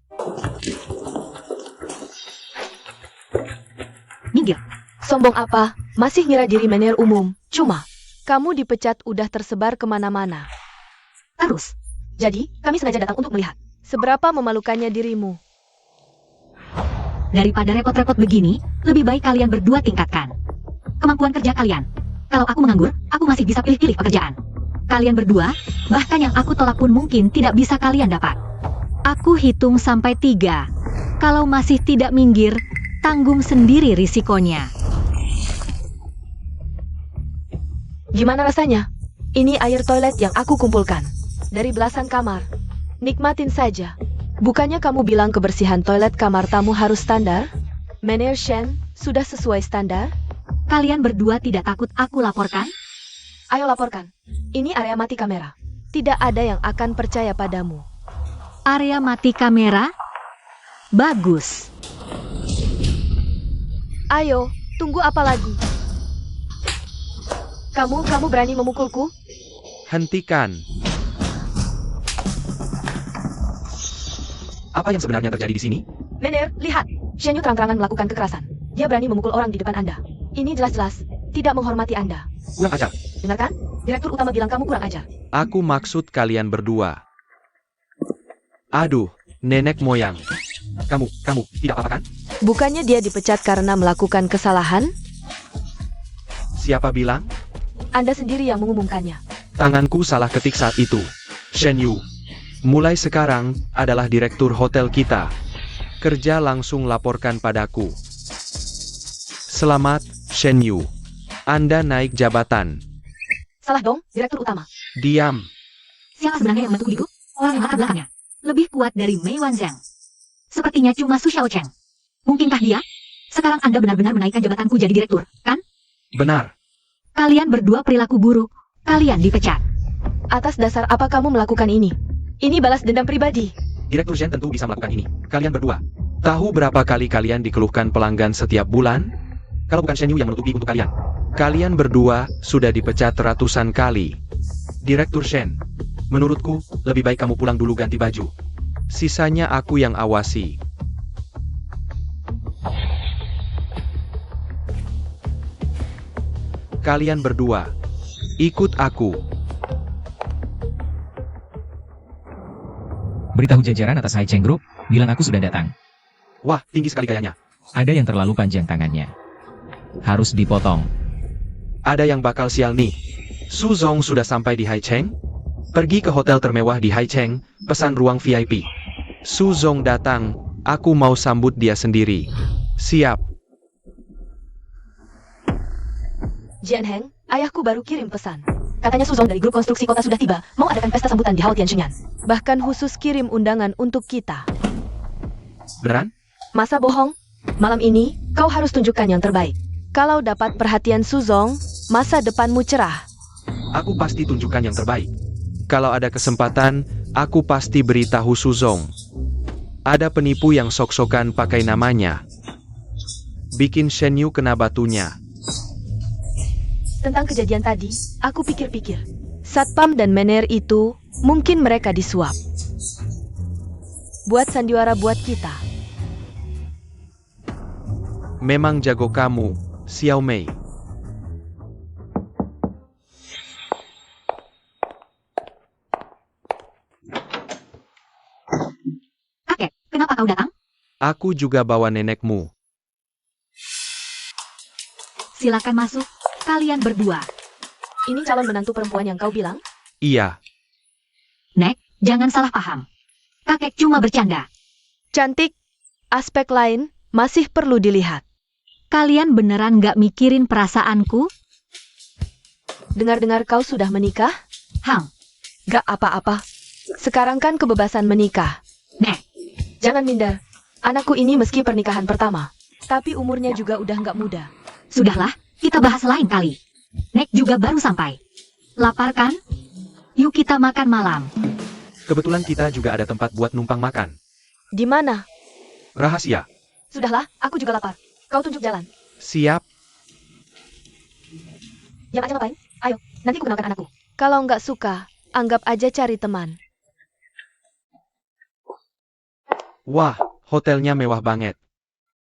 Minggir. sombong apa? Masih ngira diri manajer umum. Cuma, kamu dipecat udah tersebar kemana-mana. Terus, Jadi, kami sengaja datang untuk melihat seberapa memalukannya dirimu. daripada repot-repot begini, lebih baik kalian berdua tingkatkan kemampuan kerja kalian. Kalau aku menganggur, aku masih bisa pilih-pilih pekerjaan. Kalian berdua, bahkan yang aku tolak pun mungkin tidak bisa kalian dapat. Aku hitung sampai 3. Kalau masih tidak minggir, tanggung sendiri risikonya. Gimana rasanya? Ini air toilet yang aku kumpulkan dari belasan kamar. Nikmatin saja. Bukannya kamu bilang kebersihan toilet kamar tamu harus standar? Manajer Shen, sudah sesuai standar? Kalian berdua tidak takut aku laporkan? Ayo laporkan. Ini area mati kamera. Tidak ada yang akan percaya padamu. Area mati kamera? Bagus. Ayo, tunggu apa lagi? Kamu berani memukulku? Hentikan. Apa yang sebenarnya terjadi di sini? Manajer, lihat. Shen Yu terang-terangan melakukan kekerasan. Dia berani memukul orang di depan Anda. Ini jelas-jelas tidak menghormati Anda. Kurang ajar. Dengarkan? Direktur utama bilang kamu kurang ajar. Aku maksud kalian berdua. Aduh, nenek moyang. Kamu tidak apa-apa kan? Bukannya dia dipecat karena melakukan kesalahan? Siapa bilang? Anda sendiri yang mengumumkannya. Tanganku salah ketik saat itu. Shen Yu, mulai sekarang adalah direktur hotel kita. Kerja langsung laporkan padaku. Selamat, Shen Yu. Anda naik jabatan. Salah dong, direktur utama. Diam. Siapa sebenarnya yang membentuk itu? Orang yang latar belakangnya lebih kuat dari Mei Wanzhang. Sepertinya cuma Su Xiaocheng. Mungkinkah dia? Sekarang Anda benar-benar menaikkan jabatanku jadi direktur, kan? Benar. Kalian berdua perilaku buruk. Kalian dipecat. Atas dasar apa kamu melakukan ini? Ini balas dendam pribadi. Direktur Shen tentu bisa melakukan ini. Kalian berdua. Tahu berapa kali kalian dikeluhkan pelanggan setiap bulan? Kalau bukan Shen Yu yang menutupi untuk kalian. Kalian berdua sudah dipecat ratusan kali. Direktur Shen, menurutku lebih baik kamu pulang dulu ganti baju. Sisanya aku yang awasi. Kalian berdua, ikut aku. Beritahu jajaran atas Hai Cheng Group, bilang aku sudah datang. Wah, tinggi sekali gayanya. Ada yang terlalu panjang tangannya. Harus dipotong. Ada yang bakal sial nih. Su Zong sudah sampai di Hai Cheng? Pergi ke hotel termewah di Hai Cheng, pesan ruang VIP. Su Zong datang, aku mau sambut dia sendiri. Siap. Jian Heng, ayahku baru kirim pesan. Katanya Suzong dari grup konstruksi kota sudah tiba, mau adakan pesta sambutan di Hall Tianxunyan. Bahkan khusus kirim undangan untuk kita. Beneran? Masa bohong? Malam ini, kau harus tunjukkan yang terbaik. Kalau dapat perhatian Suzong, masa depanmu cerah. Aku pasti tunjukkan yang terbaik. Kalau ada kesempatan, aku pasti beritahu Suzong. Ada penipu yang sok-sokan pakai namanya. Bikin Shen Yu kena batunya. Tentang kejadian tadi, aku pikir-pikir. Satpam dan Mener itu, mungkin mereka disuap. Buat sandiwara buat kita. Memang jago kamu, Xiao Mei. Kakek, kenapa kau datang? Aku juga bawa nenekmu. Silakan masuk, kalian berdua. Ini calon menantu perempuan yang kau bilang? Iya, Nek, jangan salah paham. Kakek cuma bercanda. Cantik. Aspek lain masih perlu dilihat. Kalian beneran gak mikirin perasaanku? Dengar-dengar kau sudah menikah? Hang, Gak apa-apa. Sekarang kan kebebasan menikah. Nek, Jangan minder. Anakku ini meski pernikahan pertama, tapi umurnya juga udah gak muda. sudahlah, kita bahas lain kali. Nek juga baru sampai. Lapar kan? Yuk kita makan malam. kebetulan kita juga ada tempat buat numpang makan. Di mana? Rahasia. Sudahlah, aku juga lapar. Kau tunjuk jalan. Siap. Diam aja ngapain? Ayo, nanti ku kenalkan anakku. Kalau nggak suka, anggap aja cari teman. Wah, hotelnya mewah banget.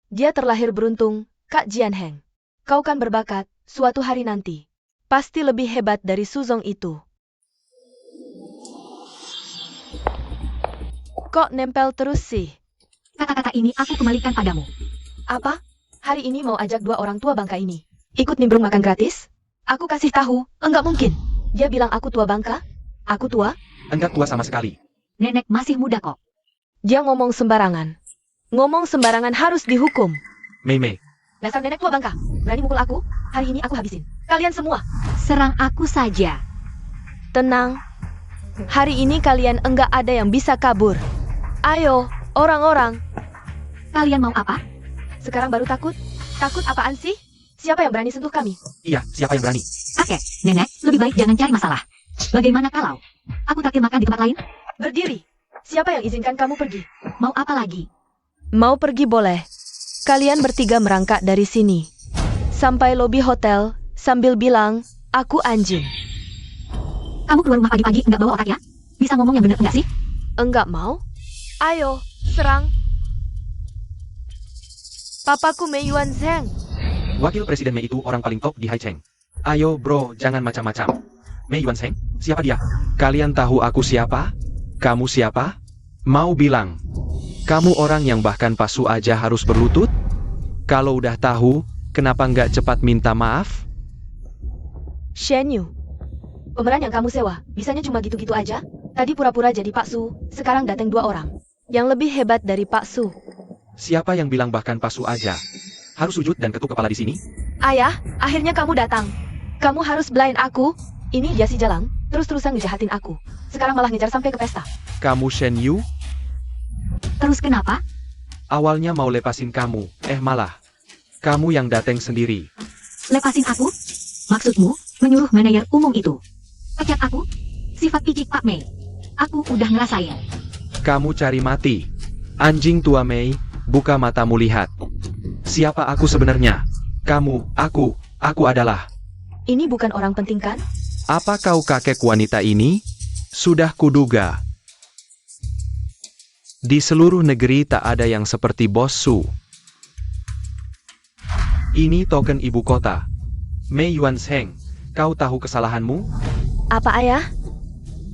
Dia terlahir beruntung, Kak Jian Heng. Kau kan berbakat, suatu hari nanti. Pasti lebih hebat dari Suzong itu. Kok nempel terus sih? Kata-kata ini aku kembalikan padamu. Apa? Hari ini mau ajak dua orang tua bangka ini. Ikut nimbrung makan gratis? Aku kasih tahu, enggak mungkin. Dia bilang aku tua bangka? Aku tua? Enggak tua sama sekali. Nenek masih muda kok. Dia ngomong sembarangan. Ngomong sembarangan harus dihukum. Mei Mei. Dasar nenek tua bangka. Berani mukul aku? Hari ini aku habisin. Kalian semua. Serang aku saja. Tenang. Hari ini kalian enggak ada yang bisa kabur. Ayo, orang-orang. Kalian mau apa? Sekarang baru takut? Takut apaan sih? Siapa yang berani sentuh kami? Iya, siapa yang berani? Kakek, nenek, lebih baik jangan cari masalah. Bagaimana kalau aku traktir makan di tempat lain? Berdiri. Siapa yang izinkan kamu pergi? Mau apa lagi? Mau pergi boleh. Kalian bertiga merangkak dari sini. Sampai lobi hotel, sambil bilang, aku anjing. Kamu keluar rumah pagi-pagi nggak bawa otak ya? Bisa ngomong yang bener enggak sih? Enggak mau? Ayo, serang. Papaku Mei Yuan Zheng. Wakil Presiden Mei itu orang paling top di Haicheng. Ayo bro, jangan macam-macam. Mei Yuan Zheng, siapa dia? Kalian tahu aku siapa? Kamu siapa? Mau bilang. Kamu orang yang bahkan pasu aja harus berlutut? Kalau udah tahu, kenapa nggak cepat minta maaf? Shen Yu. Pemeran yang kamu sewa, bisanya cuma gitu-gitu aja? Tadi pura-pura jadi Pak Su, sekarang datang dua orang. Yang lebih hebat dari Pak Su. Siapa yang bilang bahkan pasu aja? Harus sujud dan ketuk kepala di sini? Ayah, akhirnya kamu datang. Kamu harus belain aku. Ini dia si Jalang, terus-terusan ngejahatin aku. Sekarang malah ngejar sampai ke pesta. Kamu Shen Yu? Terus kenapa? Awalnya mau lepasin kamu, malah. Kamu yang dateng sendiri. Lepasin aku? Maksudmu, menyuruh manajer umum itu? Pecat aku? Sifat picik Pak Mei. Aku udah ngerasain. Kamu cari mati. Anjing tua Mei, buka matamu lihat. Siapa aku sebenarnya? Kamu, aku adalah. Ini bukan orang penting kan? Apa kau kakek wanita ini? Sudah kuduga. Di seluruh negeri tak ada yang seperti Bos Su. Ini token ibu kota. Mei Yuan Zheng, kau tahu kesalahanmu? Apa ayah?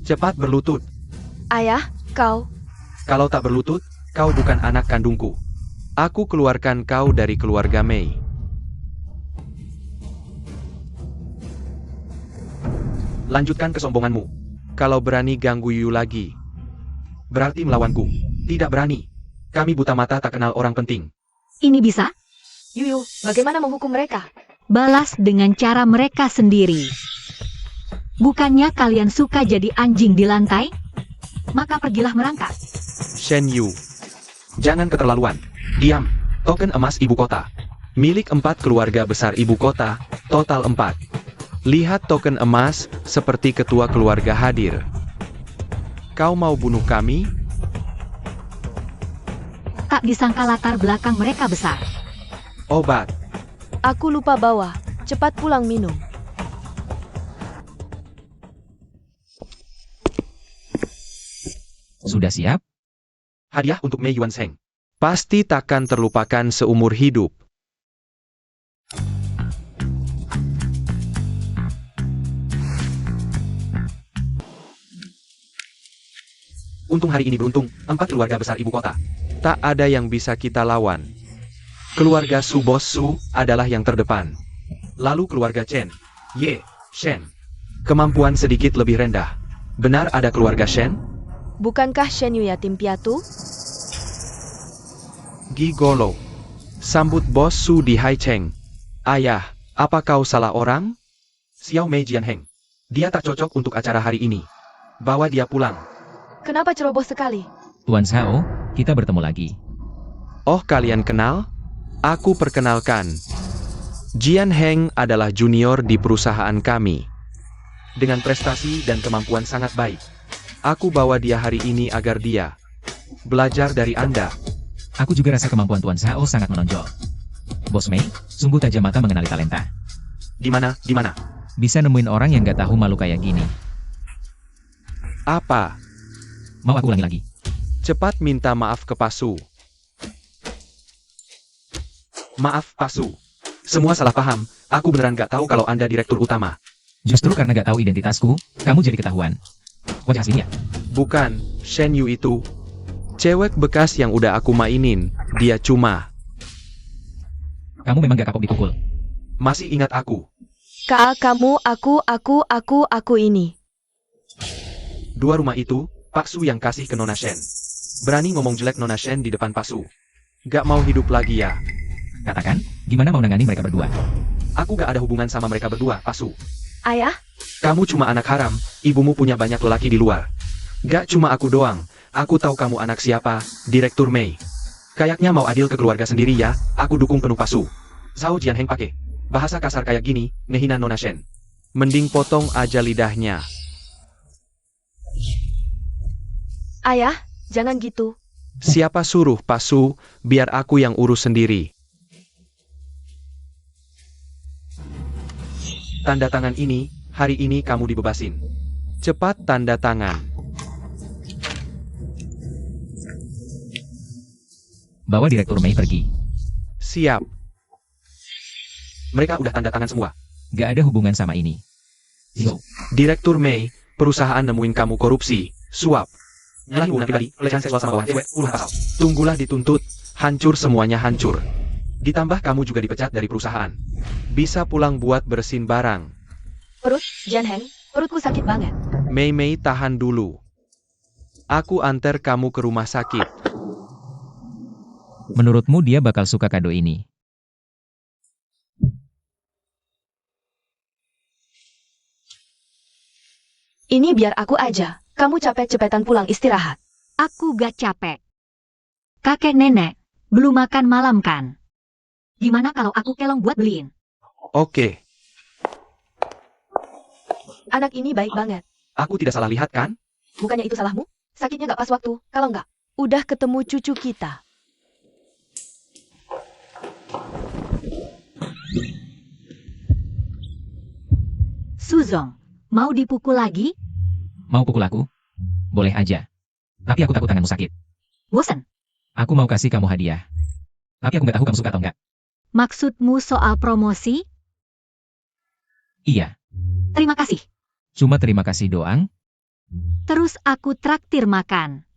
Cepat berlutut. Ayah, kau. Kalau tak berlutut, kau bukan anak kandungku. Aku keluarkan kau dari keluarga Mei. Lanjutkan kesombonganmu. Kalau berani ganggu Yu lagi, berarti melawanku. Tidak berani. Kami buta mata tak kenal orang penting. Ini bisa? Yuyu, bagaimana menghukum mereka? balas dengan cara mereka sendiri. Bukannya kalian suka jadi anjing di lantai? Maka pergilah merangkak. Shen Yu. Jangan keterlaluan. Diam. Token emas ibu kota. Milik 4 keluarga besar ibu kota, total 4. Lihat token emas, seperti ketua keluarga hadir. Kau mau bunuh kami? Tak disangka latar belakang mereka besar. Obat. Aku lupa bawa. Cepat pulang minum. Sudah siap? Hadiah untuk Mei Yuan Sheng. Pasti takkan terlupakan seumur hidup. Untung hari ini beruntung, 4 keluarga besar ibu kota. Tak ada yang bisa kita lawan. Keluarga Su Bos Su adalah yang terdepan. Lalu keluarga Chen, Ye, Shen. Kemampuan sedikit lebih rendah. Benar ada keluarga Shen? Bukankah Shen Yu yatim piatu? Gigolo. Sambut Bos Su di Haicheng. Ayah, apa kau salah orang? Xiao Mei Jianheng. Dia tak cocok untuk acara hari ini. Bawa dia pulang. Kenapa ceroboh sekali? Tuan Shao, kita bertemu lagi. Oh, kalian kenal? Aku perkenalkan. Jian Heng adalah junior di perusahaan kami. Dengan prestasi dan kemampuan sangat baik. Aku bawa dia hari ini agar dia belajar dari Anda. Aku juga rasa kemampuan Tuan Shao sangat menonjol. Bos Mei, sungguh tajam mata mengenali talenta. Di mana? Bisa nemuin orang yang gak tahu malu kayak gini. Apa? Mau aku ulangi lagi? Cepat minta maaf ke Pasu. Maaf, Pasu. Semua salah paham. Aku beneran gak tahu kalau Anda direktur utama. Justru karena gak tahu identitasku, kamu jadi ketahuan. Wajah aslinya? Bukan, Shen Yu itu. Cewek bekas yang udah aku mainin. Dia cuma. Kamu memang gak kapok dipukul. Masih ingat aku. Kamu, aku ini. 2 rumah itu, Pak Su yang kasih ke Nona Shen. Berani ngomong jelek Nona Shen di depan Pak Su. Gak mau hidup lagi ya? Katakan, gimana mau nangani mereka berdua? Aku gak ada hubungan sama mereka berdua, Pak Su. Ayah? Kamu cuma anak haram, ibumu punya banyak lelaki di luar. Gak cuma aku doang, aku tahu kamu anak siapa, Direktur Mei. Kayaknya mau adil ke keluarga sendiri ya, aku dukung penuh Pasu. Zhao Jianheng pakai bahasa kasar kayak gini, ngehina Nona Shen. Mending potong aja lidahnya. Ayah, jangan gitu. Siapa suruh Pasu, biar aku yang urus sendiri. Tanda tangan ini, hari ini kamu dibebasin. Cepat tanda tangan. Bawa Direktur Mei pergi. Siap. Mereka udah tanda tangan semua. Gak ada hubungan sama ini. Zhou. Direktur Mei, perusahaan nemuin kamu korupsi, suap, nyalahi hubungan pribadi, pelecehan seksual sama bawahan cewek, puluhan pasal. Tunggulah dituntut, hancur semuanya hancur. Ditambah kamu juga dipecat dari perusahaan. Bisa pulang buat bersin barang. Perut, Jianheng, perutku sakit banget. Mei tahan dulu. Aku antar kamu ke rumah sakit. Menurutmu dia bakal suka kado ini? Ini biar aku aja. Kamu capek-cepetan pulang istirahat. Aku gak capek. Kakek nenek, belum makan malam kan? Gimana kalau aku kelong buat beliin? Oke, Anak ini baik banget. aku tidak salah lihat kan? Bukannya itu salahmu? Sakitnya gak pas waktu. Kalau nggak, udah ketemu cucu kita. Suzong, mau dipukul lagi? Mau pukul aku? Boleh aja. Tapi aku takut tanganmu sakit. Bosan? Aku mau kasih kamu hadiah. Tapi aku gak tahu kamu suka atau enggak. Maksudmu soal promosi? Iya, Terima kasih. cuma terima kasih doang. Terus aku traktir makan.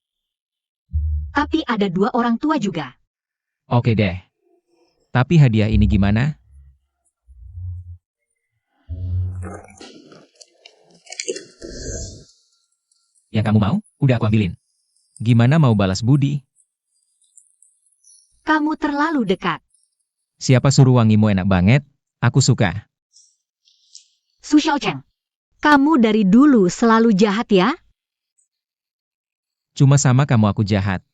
Tapi ada 2 orang tua juga. Oke deh. Tapi hadiah ini gimana? Yang kamu mau, udah aku ambilin. Gimana mau balas budi? Kamu terlalu dekat. Siapa suruh wangimu enak banget? Aku suka. Su Xiaocheng, kamu dari dulu selalu jahat ya? Cuma sama kamu aku jahat.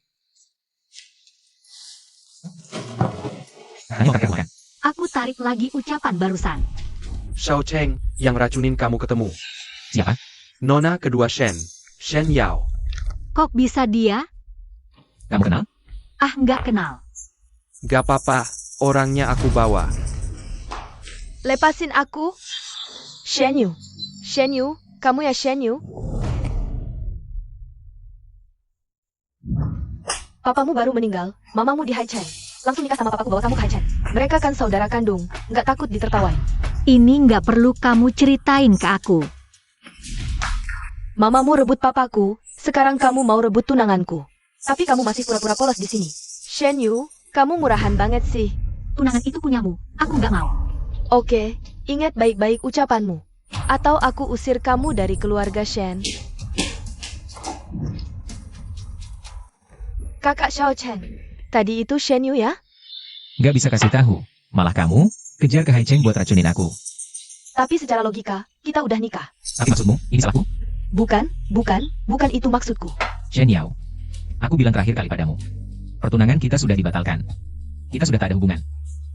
Ayo kakak makan. Aku tarik lagi ucapan barusan. Xiao Cheng yang racunin kamu ketemu. Siapa? Nona kedua Shen. Shen Yao. Kok bisa dia? Kamu kenal? Ah, nggak kenal. Gak apa-apa, orangnya aku bawa. Lepasin aku. Shen Yu. Shen Yu, kamu ya Shen Yu? Papamu baru meninggal, mamamu di Haicheng. Langsung nikah sama papaku bawa kamu ke Haicheng. Mereka kan saudara kandung, nggak takut ditertawai. Ini nggak perlu kamu ceritain ke aku. Mamamu rebut papaku, sekarang kamu mau rebut tunanganku. Tapi kamu masih pura-pura polos di sini. Shen Yu, kamu murahan banget sih. Tunangan itu punyamu, aku nggak mau. Oke, ingat baik-baik ucapanmu. Atau aku usir kamu dari keluarga Shen. Kakak Xiao Chen, tadi itu Shen Yu ya? Gak bisa kasih tahu. Malah kamu kejar ke Haicheng buat racunin aku. Tapi secara logika, kita udah nikah. Tapi maksudmu, ini salahku? Bukan itu maksudku. Shen Yao, aku bilang terakhir kali padamu. Pertunangan kita sudah dibatalkan. Kita sudah tak ada hubungan.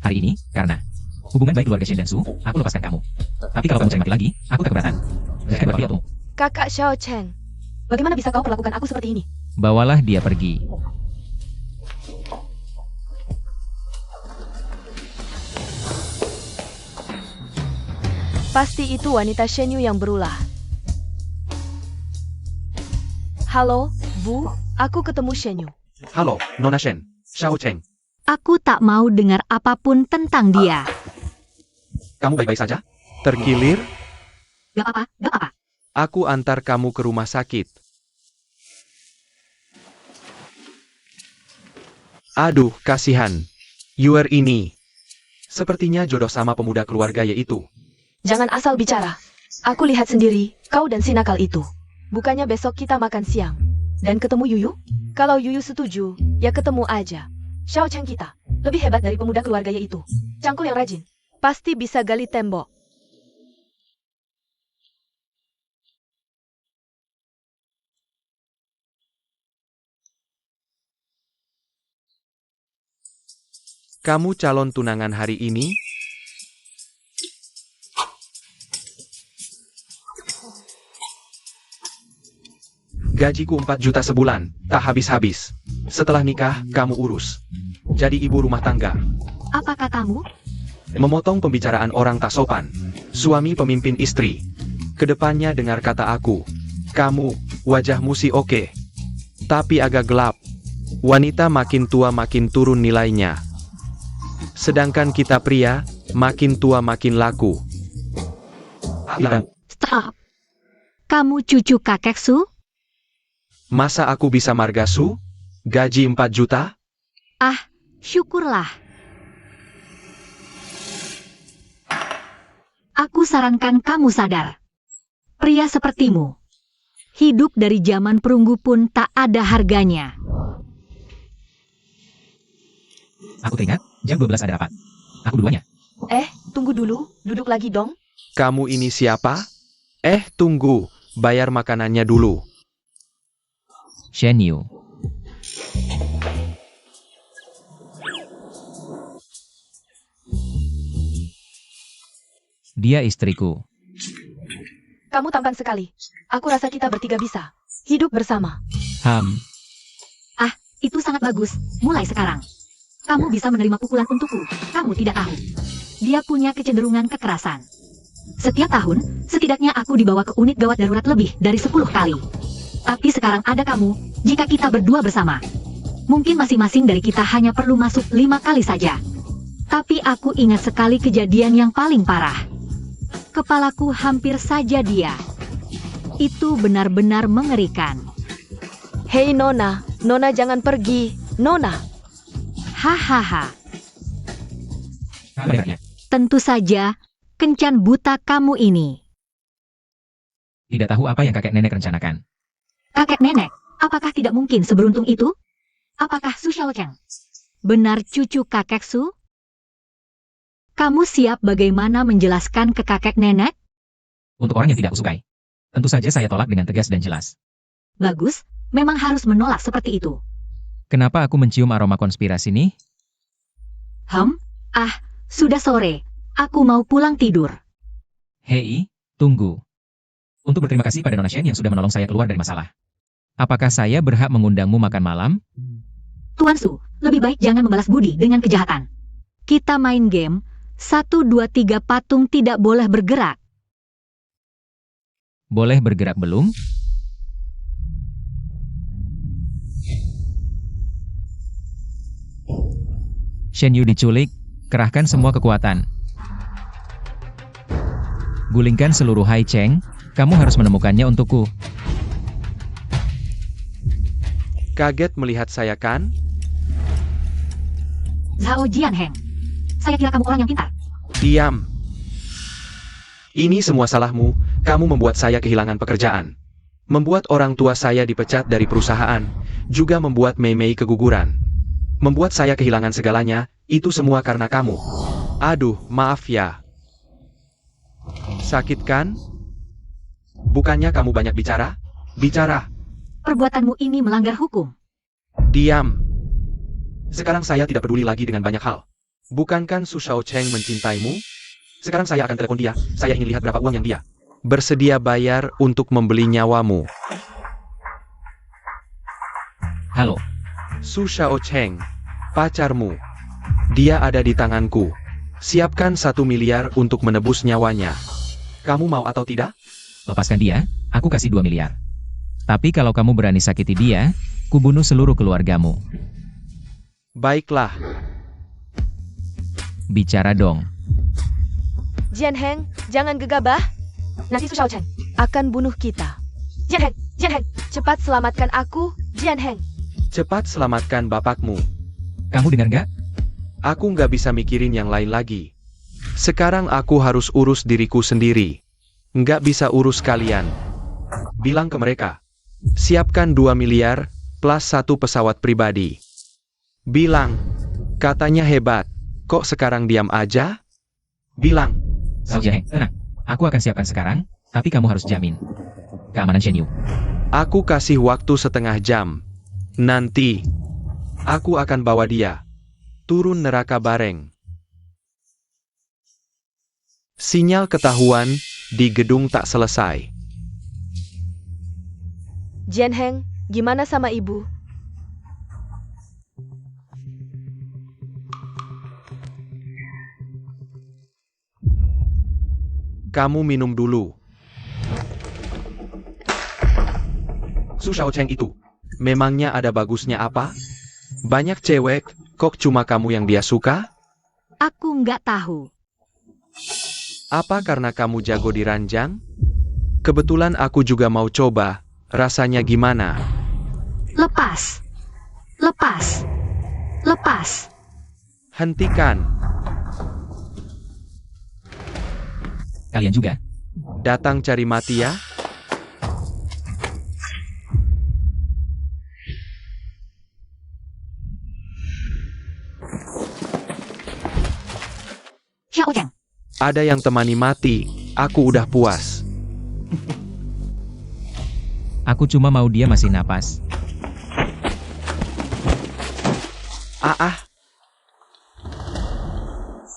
Hari ini, karena hubungan baik keluarga Shen dan Su, aku lepaskan kamu. Tapi kalau kamu cari mati lagi, aku tak keberatan. Jangan berpihak untukmu. Kakak Xiao Chen, bagaimana bisa kau perlakukan aku seperti ini? Bawalah dia pergi. Pasti itu wanita Shen Yu yang berulah. Halo, Bu, aku ketemu Shen Yu. Halo, Nona Shen. Xiao Cheng. Aku tak mau dengar apapun tentang dia. Kamu baik-baik saja? Terkilir? Gak apa-apa, gak apa-apa. Aku antar kamu ke rumah sakit. Aduh, kasihan. Yuer ini. Sepertinya jodoh sama pemuda keluarga yaitu. Jangan asal bicara. Aku lihat sendiri, kau dan si nakal itu. Bukannya besok kita makan siang. Dan ketemu Yuyu? Kalau Yuyu setuju, ya ketemu aja. Xiao Cheng kita, lebih hebat dari pemuda keluarga itu. Cangkul yang rajin. Pasti bisa gali tembok. Kamu calon tunangan hari ini? Gajiku 4 juta sebulan, tak habis-habis. Setelah nikah, kamu urus. Jadi ibu rumah tangga. Apa katamu? Memotong pembicaraan orang tak sopan. Suami pemimpin istri. Kedepannya dengar kata aku. Kamu, wajahmu sih oke. Tapi agak gelap. Wanita makin tua makin turun nilainya. Sedangkan kita pria, makin tua makin laku. Stop. Kamu cucu kakek Su? Masa aku bisa margasu? Gaji 4 juta? Ah, syukurlah. Aku sarankan kamu sadar. Pria sepertimu. Hidup dari zaman perunggu pun tak ada harganya. Aku teringat, jam 12 ada rapat. Aku dulunya. Tunggu dulu, duduk lagi dong. Kamu ini siapa? Tunggu, bayar makanannya dulu. Shen Yu. Dia istriku. Kamu tampan sekali. Aku rasa kita bertiga bisa hidup bersama. Ah, itu sangat bagus. Mulai sekarang. Kamu bisa menerima pukulan untukku. Kamu tidak tahu. Dia punya kecenderungan kekerasan. Setiap tahun, setidaknya aku dibawa ke unit gawat darurat lebih dari 10 kali. Tapi sekarang ada kamu, jika kita berdua bersama. Mungkin masing-masing dari kita hanya perlu masuk 5 kali saja. Tapi aku ingat sekali kejadian yang paling parah. Kepalaku hampir saja dia. Itu benar-benar mengerikan. Hei Nona, Nona jangan pergi. Nona. Hahaha. Apa dengannya? Tentu saja, kencan buta kamu ini. Tidak tahu apa yang kakek nenek rencanakan. Kakek nenek, apakah tidak mungkin seberuntung itu? Apakah Su Xiaocheng benar cucu kakek Su? Kamu siap bagaimana menjelaskan ke kakek nenek? Untuk orang yang tidak kusukai. Tentu saja saya tolak dengan tegas dan jelas. Bagus, memang harus menolak seperti itu. Kenapa aku mencium aroma konspirasi nih? Sudah sore. Aku mau pulang tidur. Hei, tunggu. Untuk berterima kasih pada Nona Shen yang sudah menolong saya keluar dari masalah. Apakah saya berhak mengundangmu makan malam? Tuan Su, lebih baik jangan membalas budi dengan kejahatan. Kita main game. 1, 2, 3 patung tidak boleh bergerak. Boleh bergerak belum? Shen Yu diculik, kerahkan semua kekuatan. Gulingkan seluruh Hai Cheng, kamu harus menemukannya untukku. Kaget melihat saya kan? Zhao Jianheng. Saya kira kamu orang yang pintar. Diam. Ini semua salahmu, kamu membuat saya kehilangan pekerjaan. Membuat orang tua saya dipecat dari perusahaan, juga membuat Mei Mei keguguran. Membuat saya kehilangan segalanya, itu semua karena kamu. Aduh, maaf ya. Sakit kan? Bukannya kamu banyak bicara? Bicara. Perbuatanmu ini melanggar hukum. Diam. Sekarang saya tidak peduli lagi dengan banyak hal. Bukankah Su Shaocheng mencintaimu? Sekarang saya akan telepon dia, saya ingin lihat berapa uang yang dia bersedia bayar untuk membeli nyawamu. Halo, Su Shaocheng, pacarmu. Dia ada di tanganku. Siapkan 1 miliar untuk menebus nyawanya. Kamu mau atau tidak? lepaskan dia, aku kasih 2 miliar. Tapi kalau kamu berani sakiti dia, kubunuh seluruh keluargamu. Baiklah. Bicara dong. Jianheng, jangan gegabah. Nanti Su Shaocheng. Akan bunuh kita. Jianheng. Cepat selamatkan aku, Jianheng. Cepat selamatkan bapakmu. Kamu dengar nggak? Aku nggak bisa mikirin yang lain lagi. Sekarang aku harus urus diriku sendiri. Nggak bisa urus kalian. Bilang ke mereka. Siapkan 2 miliar, plus 1 pesawat pribadi. Bilang. Katanya hebat. Kok sekarang diam aja? Bilang. Zhao Jianheng, tenang. Aku akan siapkan sekarang, tapi kamu harus jamin keamanan Shen Yu. Aku kasih waktu setengah jam. Nanti, aku akan bawa dia turun neraka bareng. Sinyal ketahuan di gedung tak selesai. Jianheng, gimana sama ibu? Kamu minum dulu. Su Shaocheng itu, memangnya ada bagusnya apa? Banyak cewek, kok cuma kamu yang dia suka? Aku nggak tahu. Apa karena kamu jago di ranjang? Kebetulan aku juga mau coba, rasanya gimana? Lepas. Hentikan. Kalian juga? Datang cari mati ya? Shaocheng. Ada yang temani mati, aku udah puas. Aku cuma mau dia masih napas.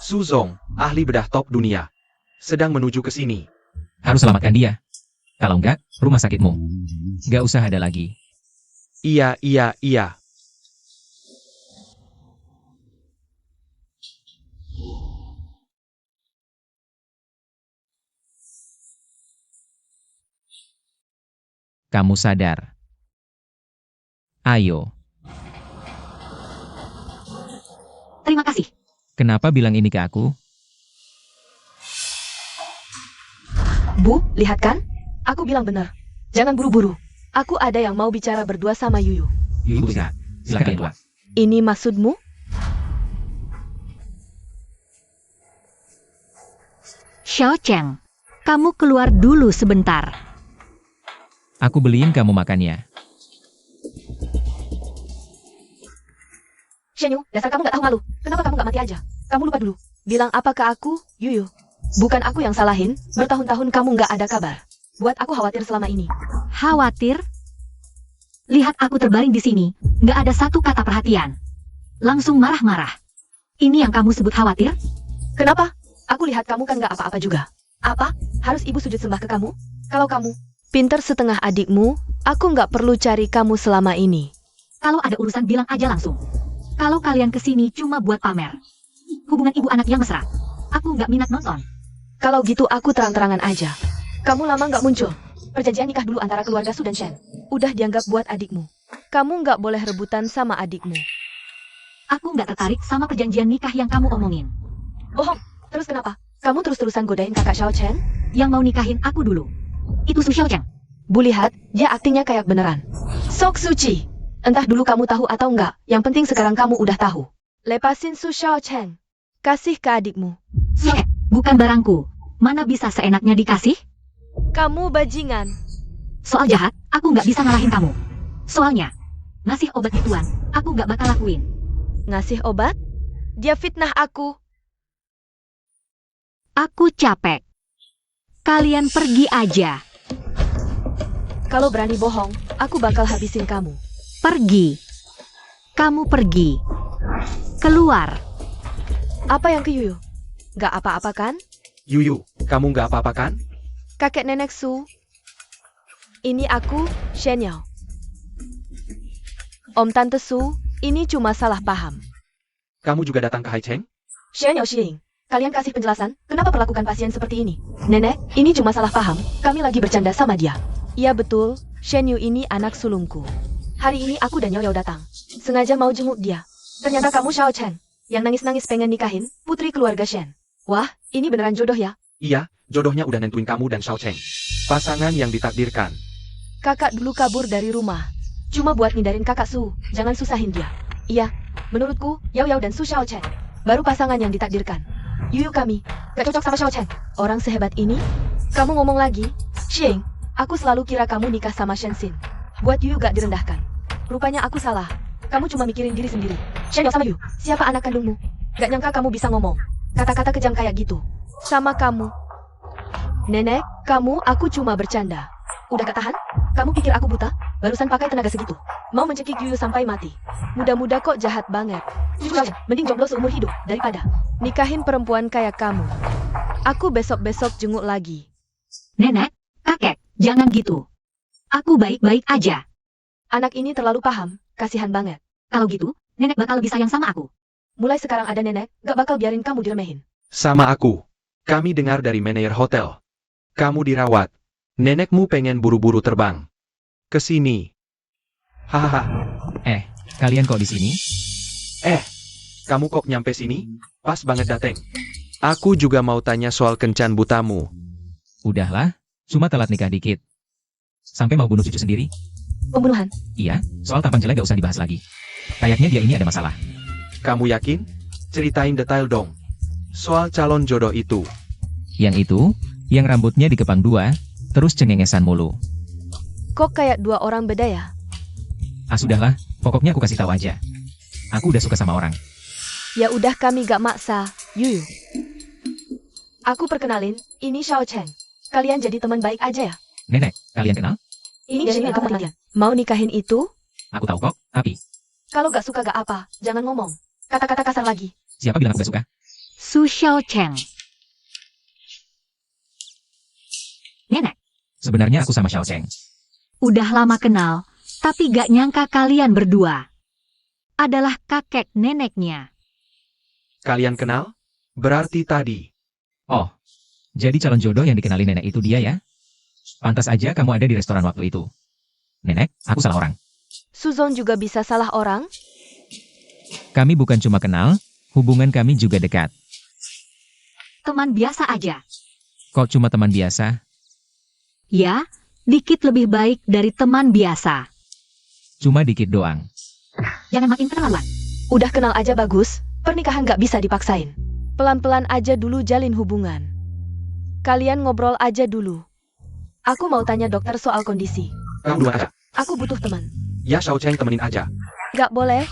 Suzong, ahli bedah top dunia, sedang menuju ke sini. Harus selamatkan dia. Kalau enggak, rumah sakitmu. Gak usah ada lagi. Iya. Kamu sadar. Ayo. Terima kasih. Kenapa bilang ini ke aku? Bu, lihat kan? Aku bilang benar. Jangan buru-buru. Aku ada yang mau bicara berdua sama Yuyu. Ibu bisa. Silakan keluar. Ini maksudmu? Shaocheng, kamu keluar dulu sebentar. Aku beliin kamu makannya. Shen Yu, dasar kamu nggak tahu malu. Kenapa kamu nggak mati aja? Kamu lupa dulu. Bilang apa ke aku, Yuyu? Bukan aku yang salahin, bertahun-tahun kamu nggak ada kabar. Buat aku khawatir selama ini. Khawatir? Lihat aku terbaring di sini, nggak ada satu kata perhatian. Langsung marah-marah. Ini yang kamu sebut khawatir? Kenapa? Aku lihat kamu kan nggak apa-apa juga. Apa? Harus ibu sujud sembah ke kamu? Kalau kamu pinter setengah adikmu, aku nggak perlu cari kamu selama ini. Kalau ada urusan bilang aja langsung. Kalau kalian kesini cuma buat pamer. Hubungan ibu anak yang mesra. Aku nggak minat nonton. Kalau gitu aku terang-terangan aja. Kamu lama nggak muncul. Perjanjian nikah dulu antara keluarga Su dan Shen. Udah dianggap buat adikmu. Kamu nggak boleh rebutan sama adikmu. Aku nggak tertarik sama perjanjian nikah yang kamu omongin. Bohong. Terus kenapa? Kamu terus-terusan godain kakak Xiao Chen? Yang mau nikahin aku dulu. Itu Su Xiaocheng. Bu lihat, dia aktingnya kayak beneran. Sok suci. Entah dulu kamu tahu atau enggak, yang penting sekarang kamu udah tahu. Lepasin Su Xiaocheng. Kasih ke adikmu. Bukan barangku. Mana bisa seenaknya dikasih? Kamu bajingan. Soal jahat, aku nggak bisa ngalahin kamu. Soalnya, ngasih obat gituan, aku nggak bakal lakuin. Ngasih obat? Dia fitnah aku. Aku capek. Kalian pergi aja. Kalau berani bohong, aku bakal habisin kamu. Pergi. Kamu pergi. Keluar. Apa yang ke Yuyu? Gak apa-apa kan? Yuyu, kamu nggak apa-apa kan? Kakek nenek Su. Ini aku, Shen Yao. Om Tante Su, ini cuma salah paham. Kamu juga datang ke Haicheng? Shen Yao Xing, kalian kasih penjelasan, kenapa perlakukan pasien seperti ini? Nenek, ini cuma salah paham, kami lagi bercanda sama dia. Iya betul, Shen Yu ini anak sulungku. Hari ini aku dan Yao Yao datang. Sengaja mau jenguk dia. Ternyata kamu Xiao Chen, yang nangis-nangis pengen nikahin putri keluarga Shen. Wah, ini beneran jodoh ya? Iya, jodohnya udah nentuin kamu dan Xiao Cheng. Pasangan yang ditakdirkan. Kakak dulu kabur dari rumah. Cuma buat ngindarin kakak Su, jangan susahin dia. Iya, menurutku, Yao Yao dan Su Xiao Chen baru pasangan yang ditakdirkan. Yuyu kami, gak cocok sama Xiao Chen. Orang sehebat ini, kamu ngomong lagi? Xing, aku selalu kira kamu nikah sama Shen Xin. Buat Yuyu gak direndahkan. Rupanya aku salah. Kamu cuma mikirin diri sendiri. Shen Yao sama Yu, siapa anak kandungmu? Gak nyangka kamu bisa ngomong kata-kata kejam kayak gitu. Sama kamu. Nenek, kamu aku cuma bercanda. Udah gak tahan? Kamu pikir aku buta? Barusan pakai tenaga segitu. Mau mencekik Yuyu sampai mati. Muda-muda kok jahat banget. Mending jomblo seumur hidup daripada nikahin perempuan kayak kamu. Aku besok-besok jenguk lagi. Nenek, kakek, jangan gitu. Aku baik-baik aja. Anak ini terlalu paham, kasihan banget. Kalau gitu, nenek bakal lebih sayang sama aku. Mulai sekarang ada nenek, gak bakal biarin kamu diremehin. Sama aku. Kami dengar dari manajer hotel. Kamu dirawat. Nenekmu pengen buru-buru terbang. Ke sini. Hahaha. Kalian kok di sini? Kamu kok nyampe sini? Pas banget dateng. Aku juga mau tanya soal kencan butamu. Udahlah, cuma telat nikah dikit. Sampai mau bunuh cucu sendiri? Pembunuhan. Iya, soal tampang jelek gak usah dibahas lagi. Kayaknya dia ini ada masalah. Kamu yakin? Ceritain detail dong. Soal calon jodoh itu. Yang itu, yang rambutnya dikepang dua, terus cengengesan mulu. Kok kayak dua orang beda ya? Sudahlah, pokoknya aku kasih tahu aja. Aku udah suka sama orang. Ya udah kami gak maksa, Yuyu. Aku perkenalin, ini Xiao Chen. Kalian jadi teman baik aja ya? Nenek, kalian kenal? Ini jadi kamu kalian. Mau nikahin itu? Aku tahu kok, tapi Kalau gak suka gak apa, jangan ngomong. Kata-kata kasar lagi. siapa bilang aku gak suka? Su Xiaocheng. Nenek, Sebenarnya aku sama Xiao Cheng. udah lama kenal, tapi gak nyangka kalian berdua adalah kakek neneknya. Kalian kenal? Berarti tadi. Oh, jadi calon jodoh yang dikenali nenek itu dia ya? Pantas aja kamu ada di restoran waktu itu. Nenek, aku salah orang. Suzon juga bisa salah orang? Kami bukan cuma kenal, hubungan kami juga dekat. Teman biasa aja. Kok cuma teman biasa? Ya, dikit lebih baik dari teman biasa. Cuma dikit doang. Jangan makin keterlaluan. Udah kenal aja bagus, pernikahan gak bisa dipaksain. Pelan-pelan aja dulu jalin hubungan. Kalian ngobrol aja dulu. Aku mau tanya dokter soal kondisi. Kamu duluan aja. Aku butuh teman. Ya Xiao Cheng temenin aja. Gak boleh.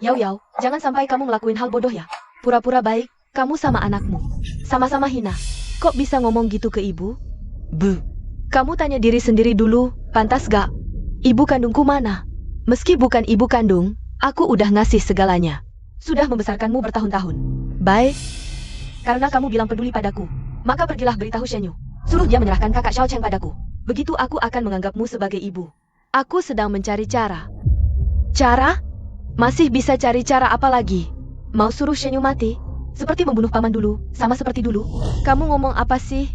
Yao Yao, jangan sampai kamu ngelakuin hal bodoh ya. Pura-pura baik, kamu sama anakmu. Sama-sama hina. Kok bisa ngomong gitu ke ibu? Kamu tanya diri sendiri dulu, pantas gak? Ibu kandungku mana? Meski bukan ibu kandung, aku udah ngasih segalanya. Sudah membesarkanmu bertahun-tahun. Baik. Karena kamu bilang peduli padaku, maka pergilah beritahu Shen Yu. Suruh dia menyerahkan kakak Xiao Cheng padaku. Begitu aku akan menganggapmu sebagai ibu. Aku sedang mencari cara. Cara? Masih bisa cari cara apa lagi? Mau suruh Shen Yu mati? Seperti membunuh paman dulu, sama seperti dulu. Kamu ngomong apa sih?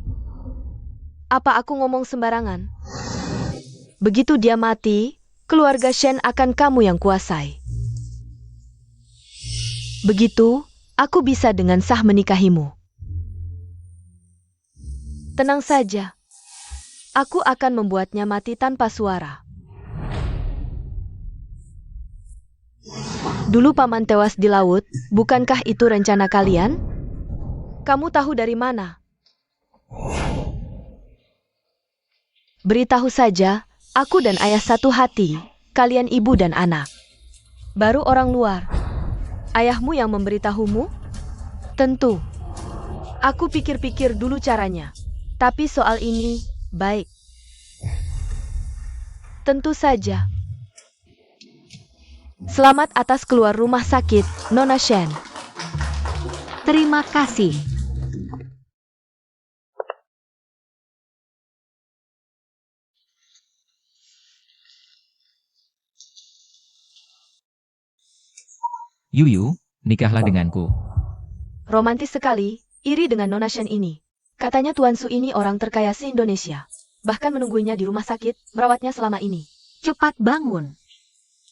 Apa aku ngomong sembarangan? Begitu dia mati, keluarga Shen akan kamu yang kuasai. Begitu, aku bisa dengan sah menikahimu. Tenang saja. Aku akan membuatnya mati tanpa suara. Dulu paman tewas di laut, bukankah itu rencana kalian? Kamu tahu dari mana? Beritahu saja, aku dan ayah satu hati, kalian ibu dan anak. Baru orang luar. Ayahmu yang memberitahumu? Tentu. Aku pikir-pikir dulu caranya. Tapi soal ini, baik. Tentu saja. Selamat atas keluar rumah sakit, Nona Shen. Terima kasih. Yuyu, nikahlah denganku. Romantis sekali, iri dengan Nona Shen ini. Katanya Tuan Su ini orang terkaya se-Indonesia. Bahkan menungguinya di rumah sakit, merawatnya selama ini. Cepat bangun.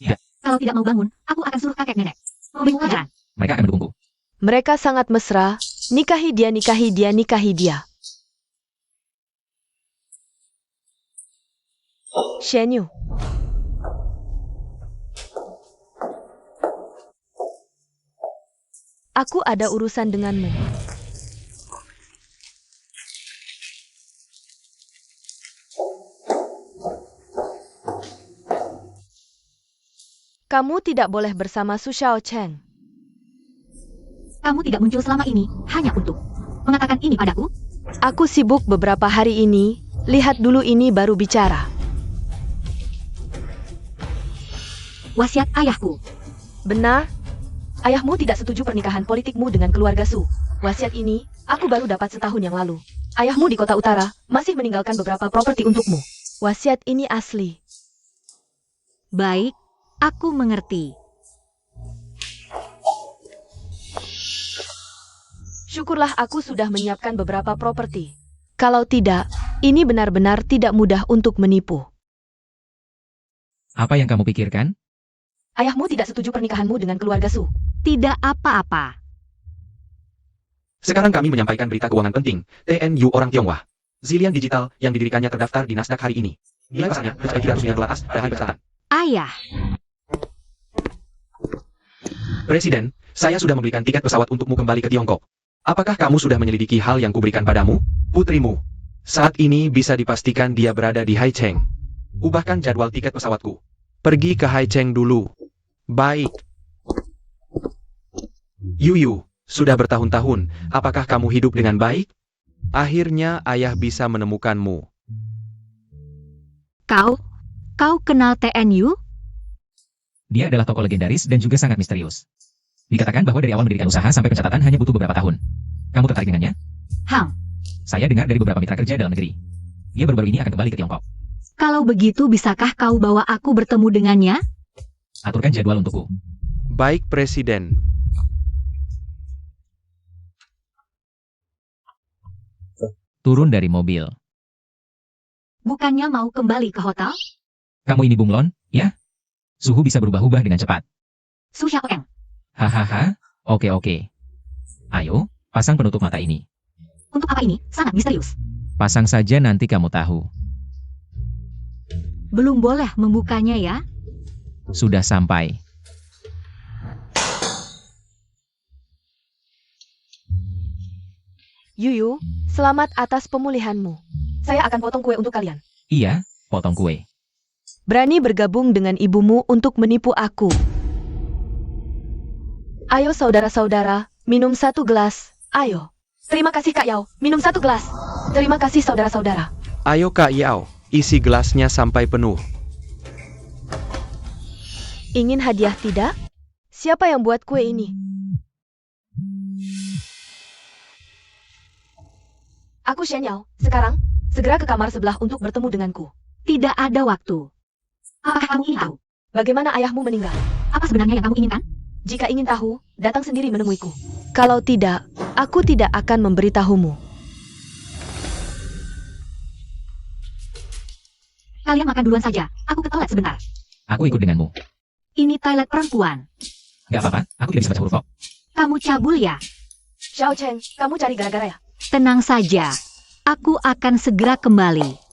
Ya. Kalau tidak mau bangun, aku akan suruh kakek nenek. Mau bingung aja. Mereka akan mendukungku. Mereka sangat mesra, nikahi dia, nikahi dia, nikahi dia. Shen Yu. Aku ada urusan denganmu. Kamu tidak boleh bersama Su Xiao Cheng. Kamu tidak muncul selama ini, hanya untuk mengatakan ini padaku? Aku sibuk beberapa hari ini, lihat dulu ini baru bicara. Wasiat ayahku. Benar? Ayahmu tidak setuju pernikahan politikmu dengan keluarga Su. Wasiat ini, aku baru dapat setahun yang lalu. Ayahmu di kota utara, masih meninggalkan beberapa properti untukmu. Wasiat ini asli. Baik, aku mengerti. Syukurlah aku sudah menyiapkan beberapa properti. Kalau tidak, ini benar-benar tidak mudah untuk menipu. Apa yang kamu pikirkan? Ayahmu tidak setuju pernikahanmu dengan keluarga Su. Tidak apa-apa. Sekarang kami menyampaikan berita keuangan penting. TNU orang Tionghoa. Zillion Digital yang didirikannya terdaftar di Nasdaq hari ini. Nilai pasarnya mencapai 300 miliar dolar AS pada hari bersamaan. Ayah, Presiden, saya sudah membelikan tiket pesawat untukmu kembali ke Tiongkok. Apakah kamu sudah menyelidiki hal yang kuberikan padamu? Putrimu. Saat ini bisa dipastikan dia berada di Haicheng. Ubahkan jadwal tiket pesawatku. Pergi ke Haicheng dulu. Baik. Yuyu, sudah bertahun-tahun, apakah kamu hidup dengan baik? Akhirnya ayah bisa menemukanmu. kau kenal TNU? Dia adalah tokoh legendaris dan juga sangat misterius. Dikatakan bahwa dari awal mendirikan usaha sampai pencatatan hanya butuh beberapa tahun. Kamu tertarik dengannya? Saya dengar dari beberapa mitra kerja dalam negeri. Dia baru-baru ini akan kembali ke Tiongkok. Kalau begitu, bisakah kau bawa aku bertemu dengannya? Aturkan jadwal untukku. Baik, Presiden. Turun dari mobil. Bukannya mau kembali ke hotel? Kamu ini bunglon, ya? Suhu bisa berubah-ubah dengan cepat. Su Xiaoeng. Hahaha, oke. Ayo, pasang penutup mata ini. Untuk apa ini? Sangat misterius. Pasang saja nanti kamu tahu. Belum boleh membukanya ya? Sudah sampai. Yuyu, selamat atas pemulihanmu. Saya akan potong kue untuk kalian. Iya, potong kue. Berani bergabung dengan ibumu untuk menipu aku. Ayo saudara-saudara, minum 1 gelas. Ayo. Terima kasih Kak Yao, minum 1 gelas. Terima kasih saudara-saudara. Ayo Kak Yao, isi gelasnya sampai penuh. Ingin hadiah tidak? Siapa yang buat kue ini? Aku Shen Yao. Sekarang, segera ke kamar sebelah untuk bertemu denganku. Tidak ada waktu. Apakah kamu ingin tahu? Bagaimana ayahmu meninggal? Apa sebenarnya yang kamu inginkan? Jika ingin tahu, datang sendiri menemuiku. Kalau tidak, aku tidak akan memberitahumu. Kalian makan duluan saja. Aku ke toilet sebentar. Aku ikut denganmu. Ini toilet perempuan. Gak apa-apa, aku tidak bisa baca huruf kok. Kamu cabul ya? Xiao Cheng, kamu cari gara-gara ya? Tenang saja. Aku akan segera kembali.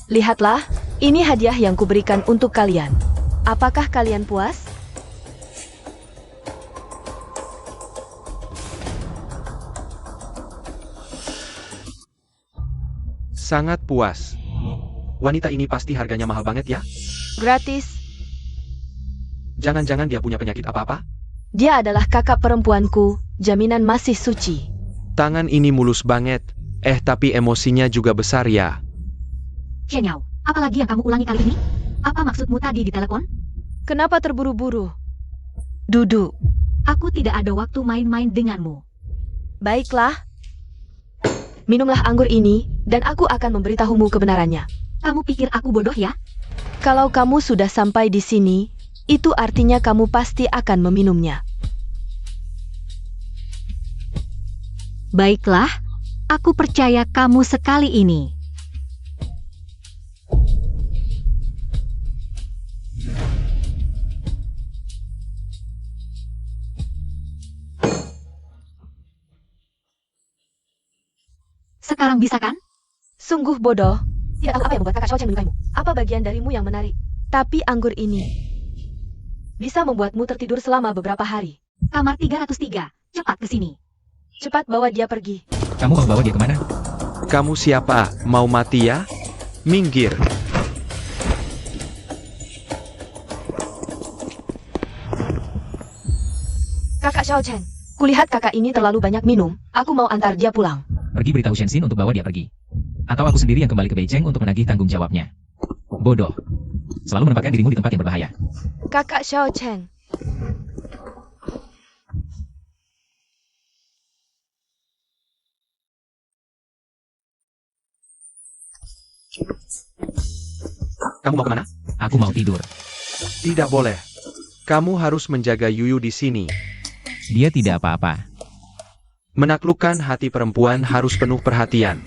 Lihatlah, ini hadiah yang kuberikan untuk kalian. Apakah kalian puas? Sangat puas. Wanita ini pasti harganya mahal banget ya? Gratis. Jangan-jangan dia punya penyakit apa-apa? Dia adalah kakak perempuanku, jaminan masih suci. Tangan ini mulus banget. Tapi emosinya juga besar ya. Shen Yao, apalagi yang kamu ulangi kali ini? Apa maksudmu tadi di telepon? Kenapa terburu-buru? Duduk. Aku tidak ada waktu main-main denganmu. Baiklah. Minumlah anggur ini, dan aku akan memberitahumu kebenarannya. Kamu pikir aku bodoh ya? Kalau kamu sudah sampai di sini, itu artinya kamu pasti akan meminumnya. Baiklah, aku percaya kamu sekali ini. Sekarang bisa kan? Sungguh bodoh. Tidak tahu apa yang membuat kakak Xiao Chen menyukaimu. Apa bagian darimu yang menarik? Tapi anggur ini bisa membuatmu tertidur selama beberapa hari. Kamar 303, cepat ke sini. Cepat bawa dia pergi. Kamu mau bawa dia kemana? Kamu siapa? Mau mati ya? Minggir. Kakak Xiao Chen, kulihat kakak ini terlalu banyak minum. Aku mau antar dia pulang. Pergi beritahu Shenxin untuk bawa dia pergi. Atau aku sendiri yang kembali ke Beijing untuk menagih tanggung jawabnya. Bodoh. Selalu menempatkan dirimu di tempat yang berbahaya. Kakak Xiao Chen. Kamu mau kemana? Aku mau tidur. Tidak boleh. Kamu harus menjaga Yuyu di sini. Dia tidak apa-apa. Menaklukkan hati perempuan harus penuh perhatian.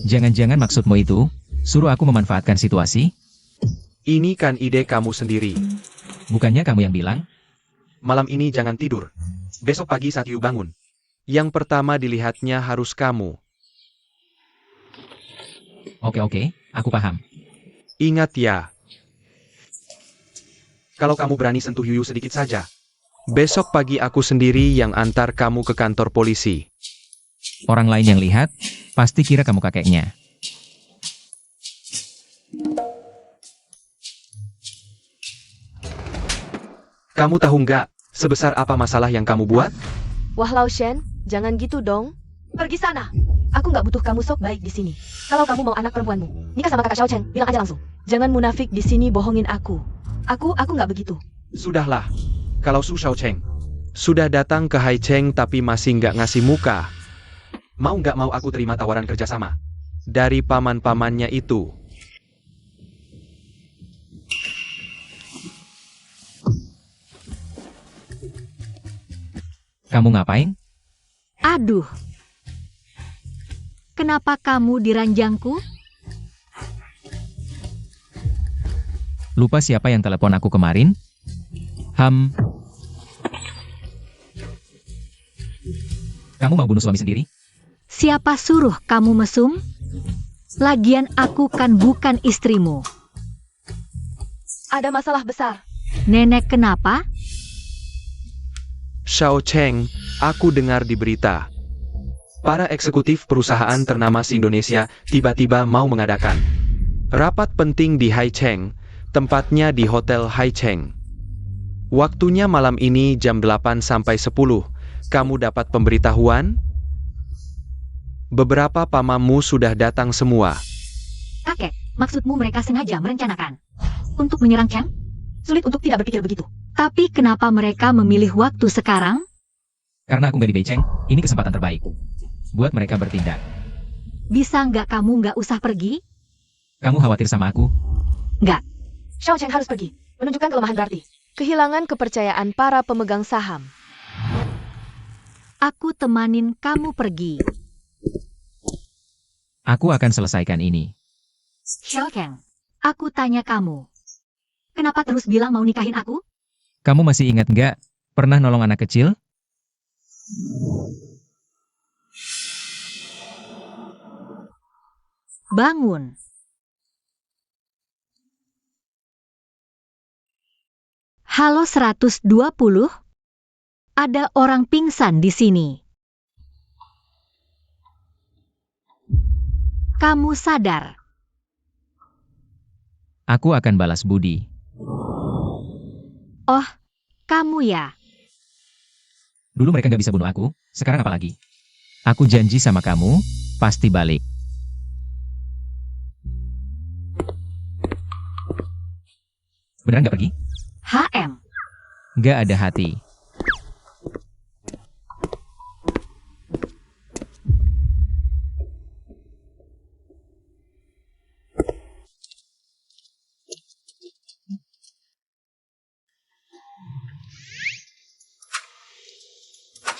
Jangan-jangan maksudmu itu, suruh aku memanfaatkan situasi? Ini kan ide kamu sendiri. Bukannya kamu yang bilang? Malam ini jangan tidur. Besok pagi saat Yu bangun. Yang pertama dilihatnya harus kamu. Oke, aku paham. Ingat ya. Kalau kamu berani sentuh Yuyu sedikit saja, besok pagi aku sendiri yang antar kamu ke kantor polisi. Orang lain yang lihat, pasti kira kamu kakeknya. Kamu tahu nggak, sebesar apa masalah yang kamu buat? Wah Lao Shen, jangan gitu dong. Pergi sana. Aku nggak butuh kamu sok baik di sini. Kalau kamu mau anak perempuanmu, nikah sama kakak Xiao Chen, bilang aja langsung. Jangan munafik di sini bohongin aku. Aku nggak begitu. Sudahlah. Kalau Su Xiaocheng sudah datang ke Hai Cheng tapi masih nggak ngasih muka. Mau nggak mau aku terima tawaran kerjasama dari paman-pamannya itu. Kamu ngapain? Aduh. Kenapa kamu di ranjangku? Lupa siapa yang telepon aku kemarin? Kamu mau bunuh suami sendiri? Siapa suruh kamu mesum? Lagian aku kan bukan istrimu. Ada masalah besar. Nenek kenapa? Xiao Cheng, aku dengar di berita. Para eksekutif perusahaan ternama se-Indonesia tiba-tiba mau mengadakan Rapat penting di Haicheng, tempatnya di Hotel Haicheng. Waktunya malam ini jam 8 sampai 10. Kamu dapat pemberitahuan? Beberapa pamamu sudah datang semua. Kakek, maksudmu mereka sengaja merencanakan untuk menyerang Cheng? Sulit untuk tidak berpikir begitu. Tapi kenapa mereka memilih waktu sekarang? Karena aku nggak di Beijing, ini kesempatan terbaik buat mereka bertindak. Bisa nggak kamu nggak usah pergi? Kamu khawatir sama aku? Nggak. Xiao Cheng harus pergi, menunjukkan kelemahan berarti. Kehilangan kepercayaan para pemegang saham. Aku temanin kamu pergi. Aku akan selesaikan ini. Xiao Cheng, aku tanya kamu. Kenapa terus bilang mau nikahin aku? Kamu masih ingat nggak? Pernah nolong anak kecil? Bangun. Halo 120? Ada orang pingsan di sini. Kamu sadar? Aku akan balas budi. Oh, kamu ya? Dulu mereka nggak bisa bunuh aku, sekarang apa lagi? Aku janji sama kamu, pasti balik. Beneran nggak pergi? HM. Nggak ada hati.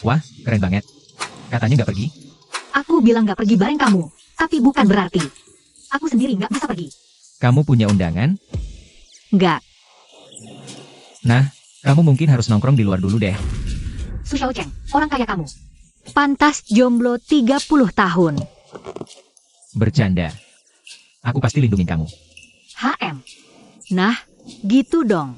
Wah, keren banget. Katanya nggak pergi. Aku bilang nggak pergi bareng kamu, tapi bukan berarti aku sendiri nggak bisa pergi. Kamu punya undangan? Nggak. Nah, kamu mungkin harus nongkrong di luar dulu deh. Su Xiao Cheng, orang kaya kamu. Pantas jomblo 30 tahun. Bercanda. Aku pasti lindungin kamu. HM. Nah, gitu dong.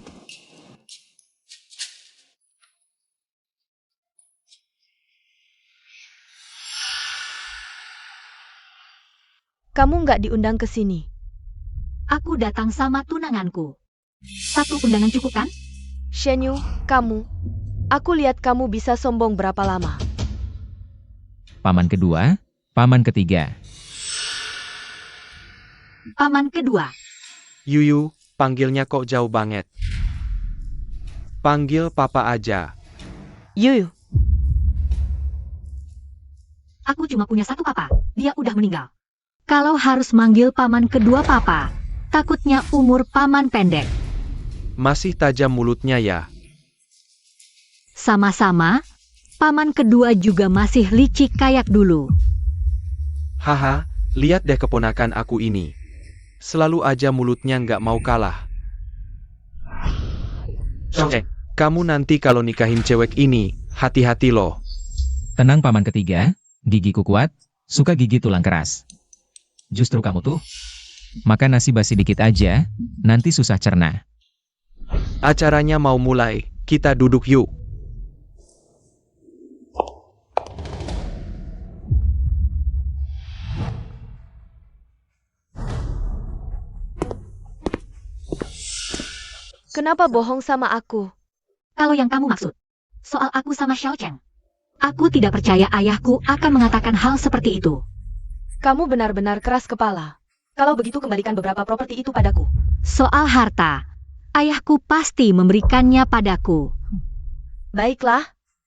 Kamu nggak diundang ke sini. Aku datang sama tunanganku. Satu undangan cukup kan? Shen Yu, kamu. Aku lihat kamu bisa sombong berapa lama. Paman kedua, paman ketiga. Paman kedua. Yuyu, panggilnya kok jauh banget. Panggil papa aja. Yu, Aku cuma punya satu papa. Dia udah meninggal. Kalau harus manggil paman kedua papa, takutnya umur paman pendek. Masih tajam mulutnya ya. Sama-sama, paman kedua juga masih licik kayak dulu. Haha, lihat deh keponakan aku ini. Selalu aja mulutnya nggak mau kalah. Xiao, kamu nanti kalau nikahin cewek ini, hati-hati loh. Tenang paman ketiga, gigiku kuat, suka gigi tulang keras. Justru kamu tuh, makan nasi basi dikit aja, nanti susah cerna. Acaranya mau mulai, kita duduk yuk. kenapa bohong sama aku? Kalau yang kamu maksud, soal aku sama Xiao Cheng. Aku tidak percaya ayahku akan mengatakan hal seperti itu. Kamu benar-benar keras kepala. Kalau begitu kembalikan beberapa properti itu padaku. Soal harta, ayahku pasti memberikannya padaku. Baiklah,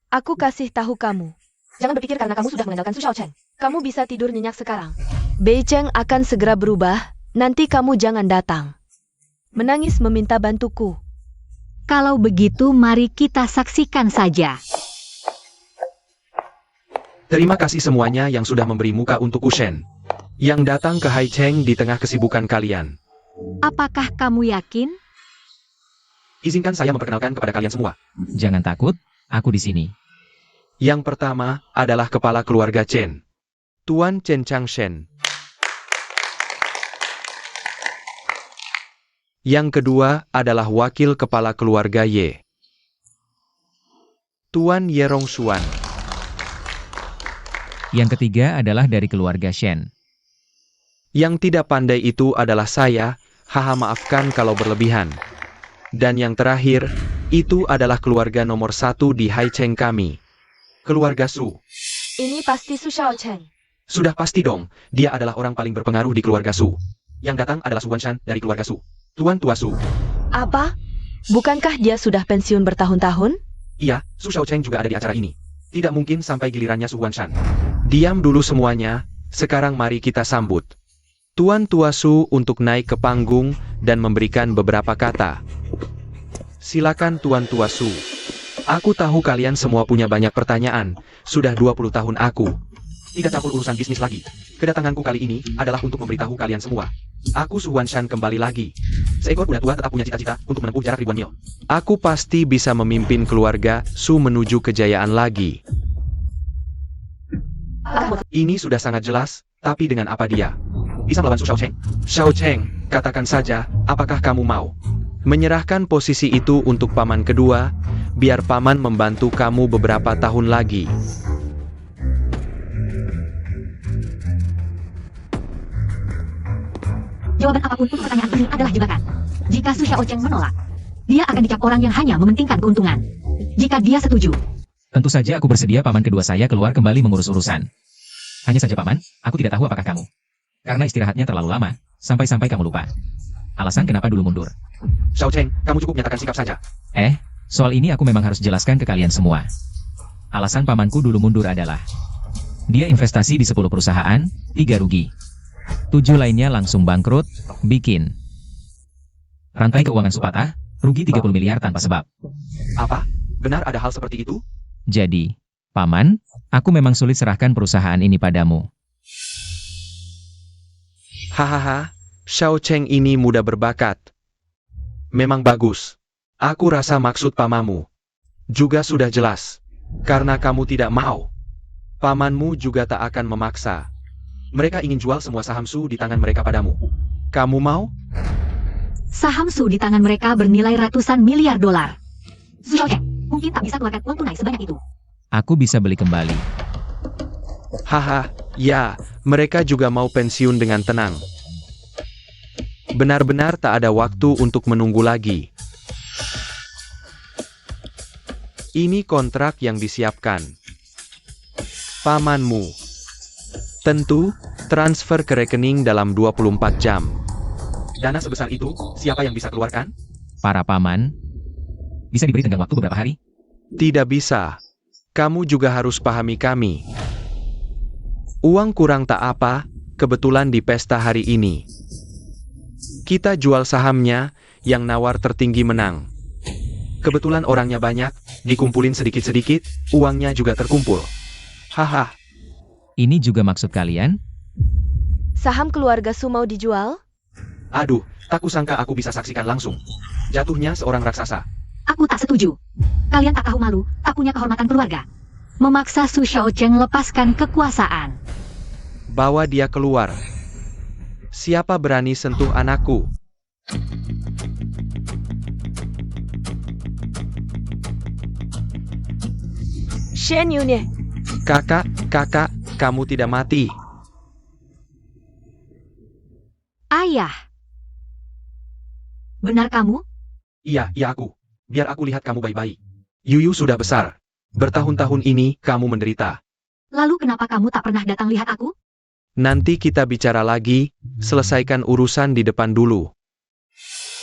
aku kasih tahu kamu. Jangan berpikir karena kamu sudah meninggalkan Su Xiaochen. Kamu bisa tidur nyenyak sekarang. Bei Cheng akan segera berubah, nanti kamu jangan datang. Menangis meminta bantuku. Kalau begitu mari kita saksikan saja. Terima kasih semuanya yang sudah memberi muka untuk Ushen. Yang datang ke Haicheng di tengah kesibukan kalian. Apakah kamu yakin? Izinkan saya memperkenalkan kepada kalian semua. Jangan takut, aku di sini. Yang pertama adalah kepala keluarga Chen. Tuan Chen Changshen. Yang kedua adalah wakil kepala keluarga Ye. Tuan Ye Rongxuan. Yang ketiga adalah dari keluarga Shen. Yang tidak pandai itu adalah saya, haha maafkan kalau berlebihan. Dan yang terakhir, itu adalah keluarga nomor 1 di Haicheng kami. Keluarga Su. Ini pasti Su Shaocheng. Sudah pasti dong, dia adalah orang paling berpengaruh di keluarga Su. Yang datang adalah Su Wanshan dari keluarga Su. Tuan tua Su. Apa? Bukankah dia sudah pensiun bertahun-tahun? Iya, Su Shaocheng juga ada di acara ini. Tidak mungkin sampai gilirannya Su Wanshan. Diam dulu semuanya, sekarang mari kita sambut Tuan tua Su untuk naik ke panggung dan memberikan beberapa kata. Silakan Tuan tua Su. Aku tahu kalian semua punya banyak pertanyaan, sudah 20 tahun aku tidak campur urusan bisnis lagi. Kedatanganku kali ini adalah untuk memberitahu kalian semua. Aku Su Wanshan kembali lagi. Seekor kuda tua tetap punya cita-cita untuk menempuh jarak ribuan mil. Aku pasti bisa memimpin keluarga Su menuju kejayaan lagi. Ini sudah sangat jelas, tapi dengan apa dia bisa melawan Su Shaocheng? Shaocheng, katakan saja, apakah kamu mau menyerahkan posisi itu untuk paman kedua, biar paman membantu kamu beberapa tahun lagi? Jawaban apapun untuk pertanyaan ini adalah jebakan. Jika Su Shaocheng menolak, dia akan dicap orang yang hanya mementingkan keuntungan. Jika dia setuju, Tentu saja aku bersedia paman kedua saya keluar kembali mengurus urusan. Hanya saja paman, aku tidak tahu apakah kamu. Karena istirahatnya terlalu lama, sampai-sampai kamu lupa. Alasan kenapa dulu mundur. Shaocheng, kamu cukup nyatakan sikap saja. Soal ini aku memang harus jelaskan ke kalian semua. Alasan pamanku dulu mundur adalah dia investasi di 10 perusahaan, 3 rugi. 7 lainnya langsung bangkrut, bikin rantai keuangan Supatah, rugi 30 miliar tanpa sebab. Apa? Benar ada hal seperti itu? Jadi, paman, aku memang sulit serahkan perusahaan ini padamu. Hahaha, Shaocheng ini muda berbakat. Memang bagus. Aku rasa maksud pamamu juga sudah jelas. Karena kamu tidak mau, pamanmu juga tak akan memaksa. Mereka ingin jual semua saham Su di tangan mereka padamu. Kamu mau? saham Su di tangan mereka bernilai ratusan miliar dolar. Su Shaocheng mungkin tak bisa keluarkan uang tunai sebanyak itu. Aku bisa beli kembali. Haha, ya, mereka juga mau pensiun dengan tenang. Benar-benar tak ada waktu untuk menunggu lagi. Ini kontrak yang disiapkan. Pamanmu. Tentu, transfer ke rekening dalam 24 jam. Dana sebesar itu, siapa yang bisa keluarkan? Para paman, bisa diberi tenggang waktu beberapa hari? Tidak bisa. Kamu juga harus pahami kami. Uang kurang tak apa, kebetulan di pesta hari ini. Kita jual sahamnya, yang nawar tertinggi menang. Kebetulan orangnya banyak, dikumpulin sedikit-sedikit, uangnya juga terkumpul. Haha. Ini juga maksud kalian? Saham keluarga Su mau dijual? Aduh, tak kusangka aku bisa saksikan langsung jatuhnya seorang raksasa. Aku tak setuju. Kalian tak tahu malu, tak punya kehormatan keluarga. Memaksa Su Shaocheng lepaskan kekuasaan. Bawa dia keluar. Siapa berani sentuh anakku? Shen Yunye, Kakak, kamu tidak mati. Ayah. Benar kamu? Iya aku. Biar aku lihat kamu baik-baik. Yuyu sudah besar. Bertahun-tahun ini kamu menderita. Lalu kenapa kamu tak pernah datang lihat aku? Nanti kita bicara lagi, selesaikan urusan di depan dulu.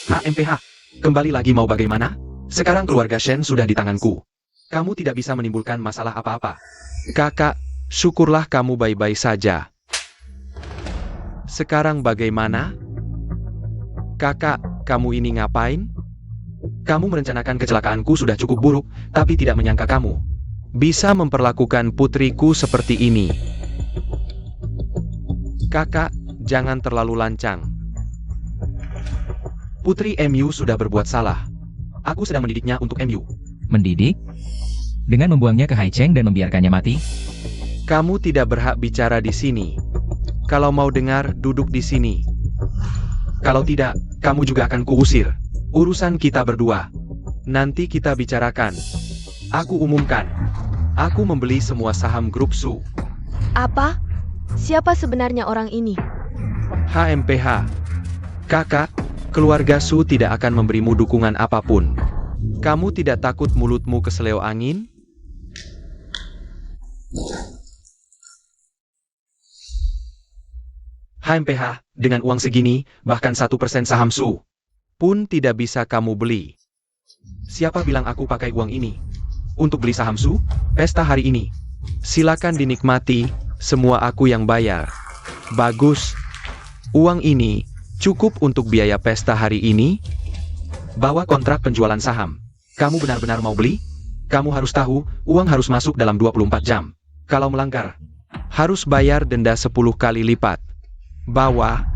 HMPH, kembali lagi mau bagaimana? Sekarang keluarga Shen sudah di tanganku. Kamu tidak bisa menimbulkan masalah apa-apa. Kakak, syukurlah kamu baik-baik saja. Sekarang bagaimana? Kakak, kamu ini ngapain? Kamu merencanakan kecelakaanku sudah cukup buruk, tapi tidak menyangka kamu bisa memperlakukan putriku seperti ini. Kakak, jangan terlalu lancang. Putri MU sudah berbuat salah. Aku sedang mendidiknya untuk MU. Mendidik? Dengan membuangnya ke Haicheng dan membiarkannya mati? Kamu tidak berhak bicara di sini. Kalau mau dengar, duduk di sini. Kalau tidak, kamu juga akan kuusir. Urusan kita berdua. Nanti kita bicarakan. Aku umumkan. Aku membeli semua saham grup Su. apa? Siapa sebenarnya orang ini? HMPH. Kakak, keluarga Su tidak akan memberimu dukungan apapun. Kamu tidak takut mulutmu keseleo angin? HMPH, dengan uang segini, bahkan 1% saham Su pun tidak bisa kamu beli. Siapa bilang aku pakai uang ini untuk beli saham Su? Pesta hari ini. Silakan dinikmati, semua aku yang bayar. Bagus. Uang ini cukup untuk biaya pesta hari ini? Bawa kontrak penjualan saham. Kamu benar-benar mau beli? Kamu harus tahu, uang harus masuk dalam 24 jam. Kalau melanggar, harus bayar denda 10 kali lipat. Bawa,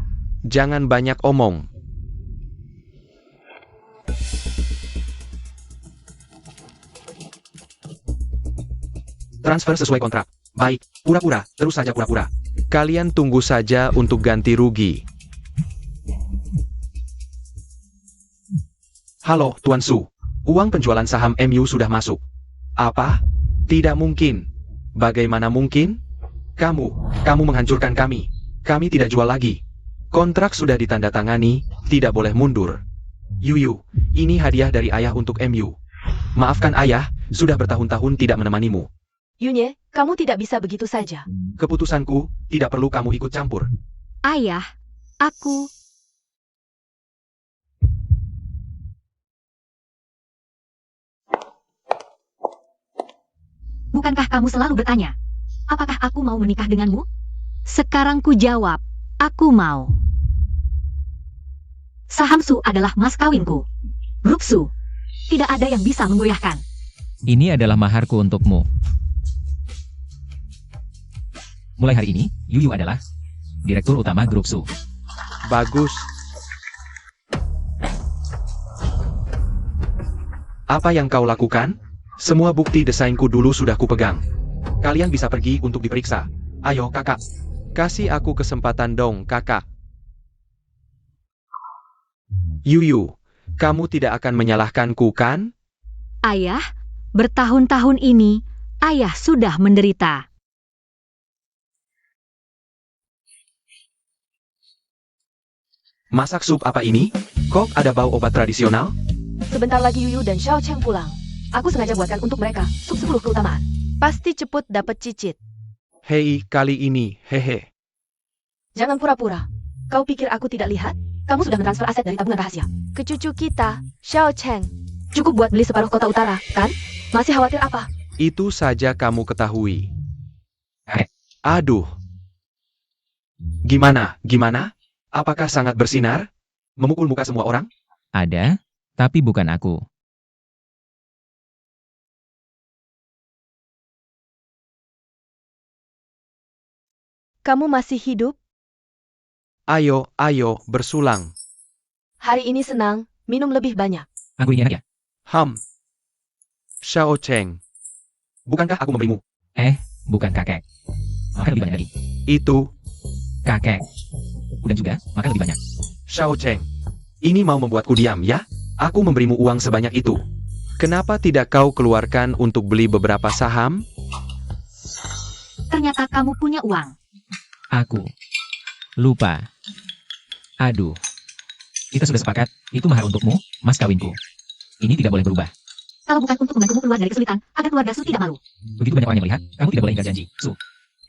jangan banyak omong. Transfer sesuai kontrak. Baik, pura-pura, terus saja pura-pura. Kalian tunggu saja untuk ganti rugi. Halo, Tuan Su. Uang penjualan saham MU sudah masuk. Apa? Tidak mungkin. Bagaimana mungkin? Kamu menghancurkan kami. Kami tidak jual lagi. Kontrak sudah ditandatangani, tidak boleh mundur. Yuyu, ini hadiah dari ayah untuk MU. Maafkan ayah, sudah bertahun-tahun tidak menemanimu. Yunye, kamu tidak bisa begitu saja. Keputusanku, tidak perlu kamu ikut campur. Ayah, aku... Bukankah kamu selalu bertanya, apakah aku mau menikah denganmu? Sekarang ku jawab, aku mau. Saham Su adalah mas kawinku. Grup Su, tidak ada yang bisa menggoyahkan. Ini adalah maharku untukmu. Mulai hari ini, Yuyu adalah Direktur Utama Grup Su. Bagus. Apa yang kau lakukan? Semua bukti desainku dulu sudah kupegang. Kalian bisa pergi untuk diperiksa. Ayo, kakak. Kasih aku kesempatan dong, kakak. Yuyu, kamu tidak akan menyalahkanku, kan? Ayah, bertahun-tahun ini, ayah sudah menderita. Masak sup apa ini? Kok ada bau obat tradisional? Sebentar lagi Yuyu dan Xiao Cheng pulang. Aku sengaja buatkan untuk mereka sup 10 keutamaan. Pasti cepat dapat cicit. Hei, kali ini, hehe. Jangan pura-pura. Kau pikir aku tidak lihat? Kamu sudah mentransfer aset dari tabungan rahasia ke cucu kita, Xiao Cheng. Cukup buat beli separuh kota utara, kan? Masih khawatir apa? Itu saja kamu ketahui. Aduh. Gimana? Apakah sangat bersinar? Memukul muka semua orang? Ada, tapi bukan aku. Kamu masih hidup? Ayo, bersulang. Hari ini senang, minum lebih banyak. Aku ini enak ya? Xiao Cheng. Bukankah aku memberimu? Bukan kakek. Makan lebih banyak lagi. Itu, Kakek. Udah juga, makan lebih banyak. Xiao Cheng. Ini mau membuatku diam, ya? Aku memberimu uang sebanyak itu. Kenapa tidak kau keluarkan untuk beli beberapa saham? Ternyata kamu punya uang. Aku lupa. Aduh. Kita sudah sepakat, itu mahar untukmu, mas kawinku. Ini tidak boleh berubah. Kalau bukan untuk membantumu keluar dari kesulitan, agar keluarga Su tidak malu. Begitu banyak orang yang melihat, kamu tidak boleh ingkar janji, Su.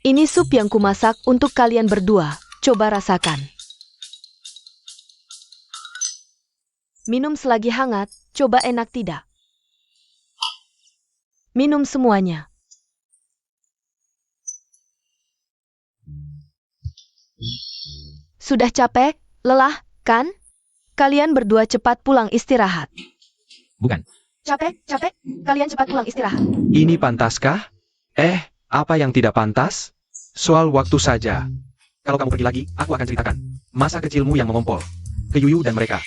Ini sup yang kumasak untuk kalian berdua. Coba rasakan. Minum selagi hangat, coba enak tidak? Minum semuanya. Sudah capek? Lelah, kan? Kalian berdua cepat pulang istirahat. Bukan. Capek? Kalian cepat pulang istirahat. Ini pantaskah? Apa yang tidak pantas? Soal waktu saja. Kalau kamu pergi lagi, aku akan ceritakan masa kecilmu yang mengompol ke Yuyu dan mereka.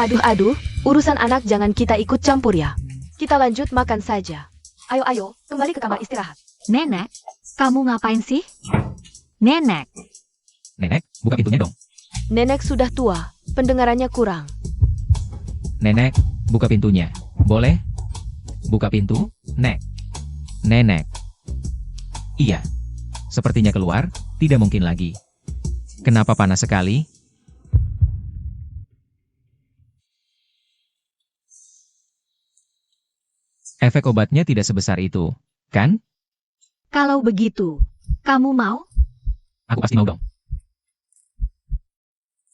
Aduh, urusan anak jangan kita ikut campur ya. Kita lanjut makan saja. Ayo, kembali ke kamar istirahat. Nenek, kamu ngapain sih? Nenek, Nenek, buka pintunya dong. Nenek sudah tua, pendengarannya kurang. Nenek, buka pintunya. Boleh? Buka pintu, Nek. Nenek. Iya. Sepertinya keluar, tidak mungkin lagi. Kenapa panas sekali? Efek obatnya tidak sebesar itu, kan? Kalau begitu, kamu mau? Aku pasti mau dong.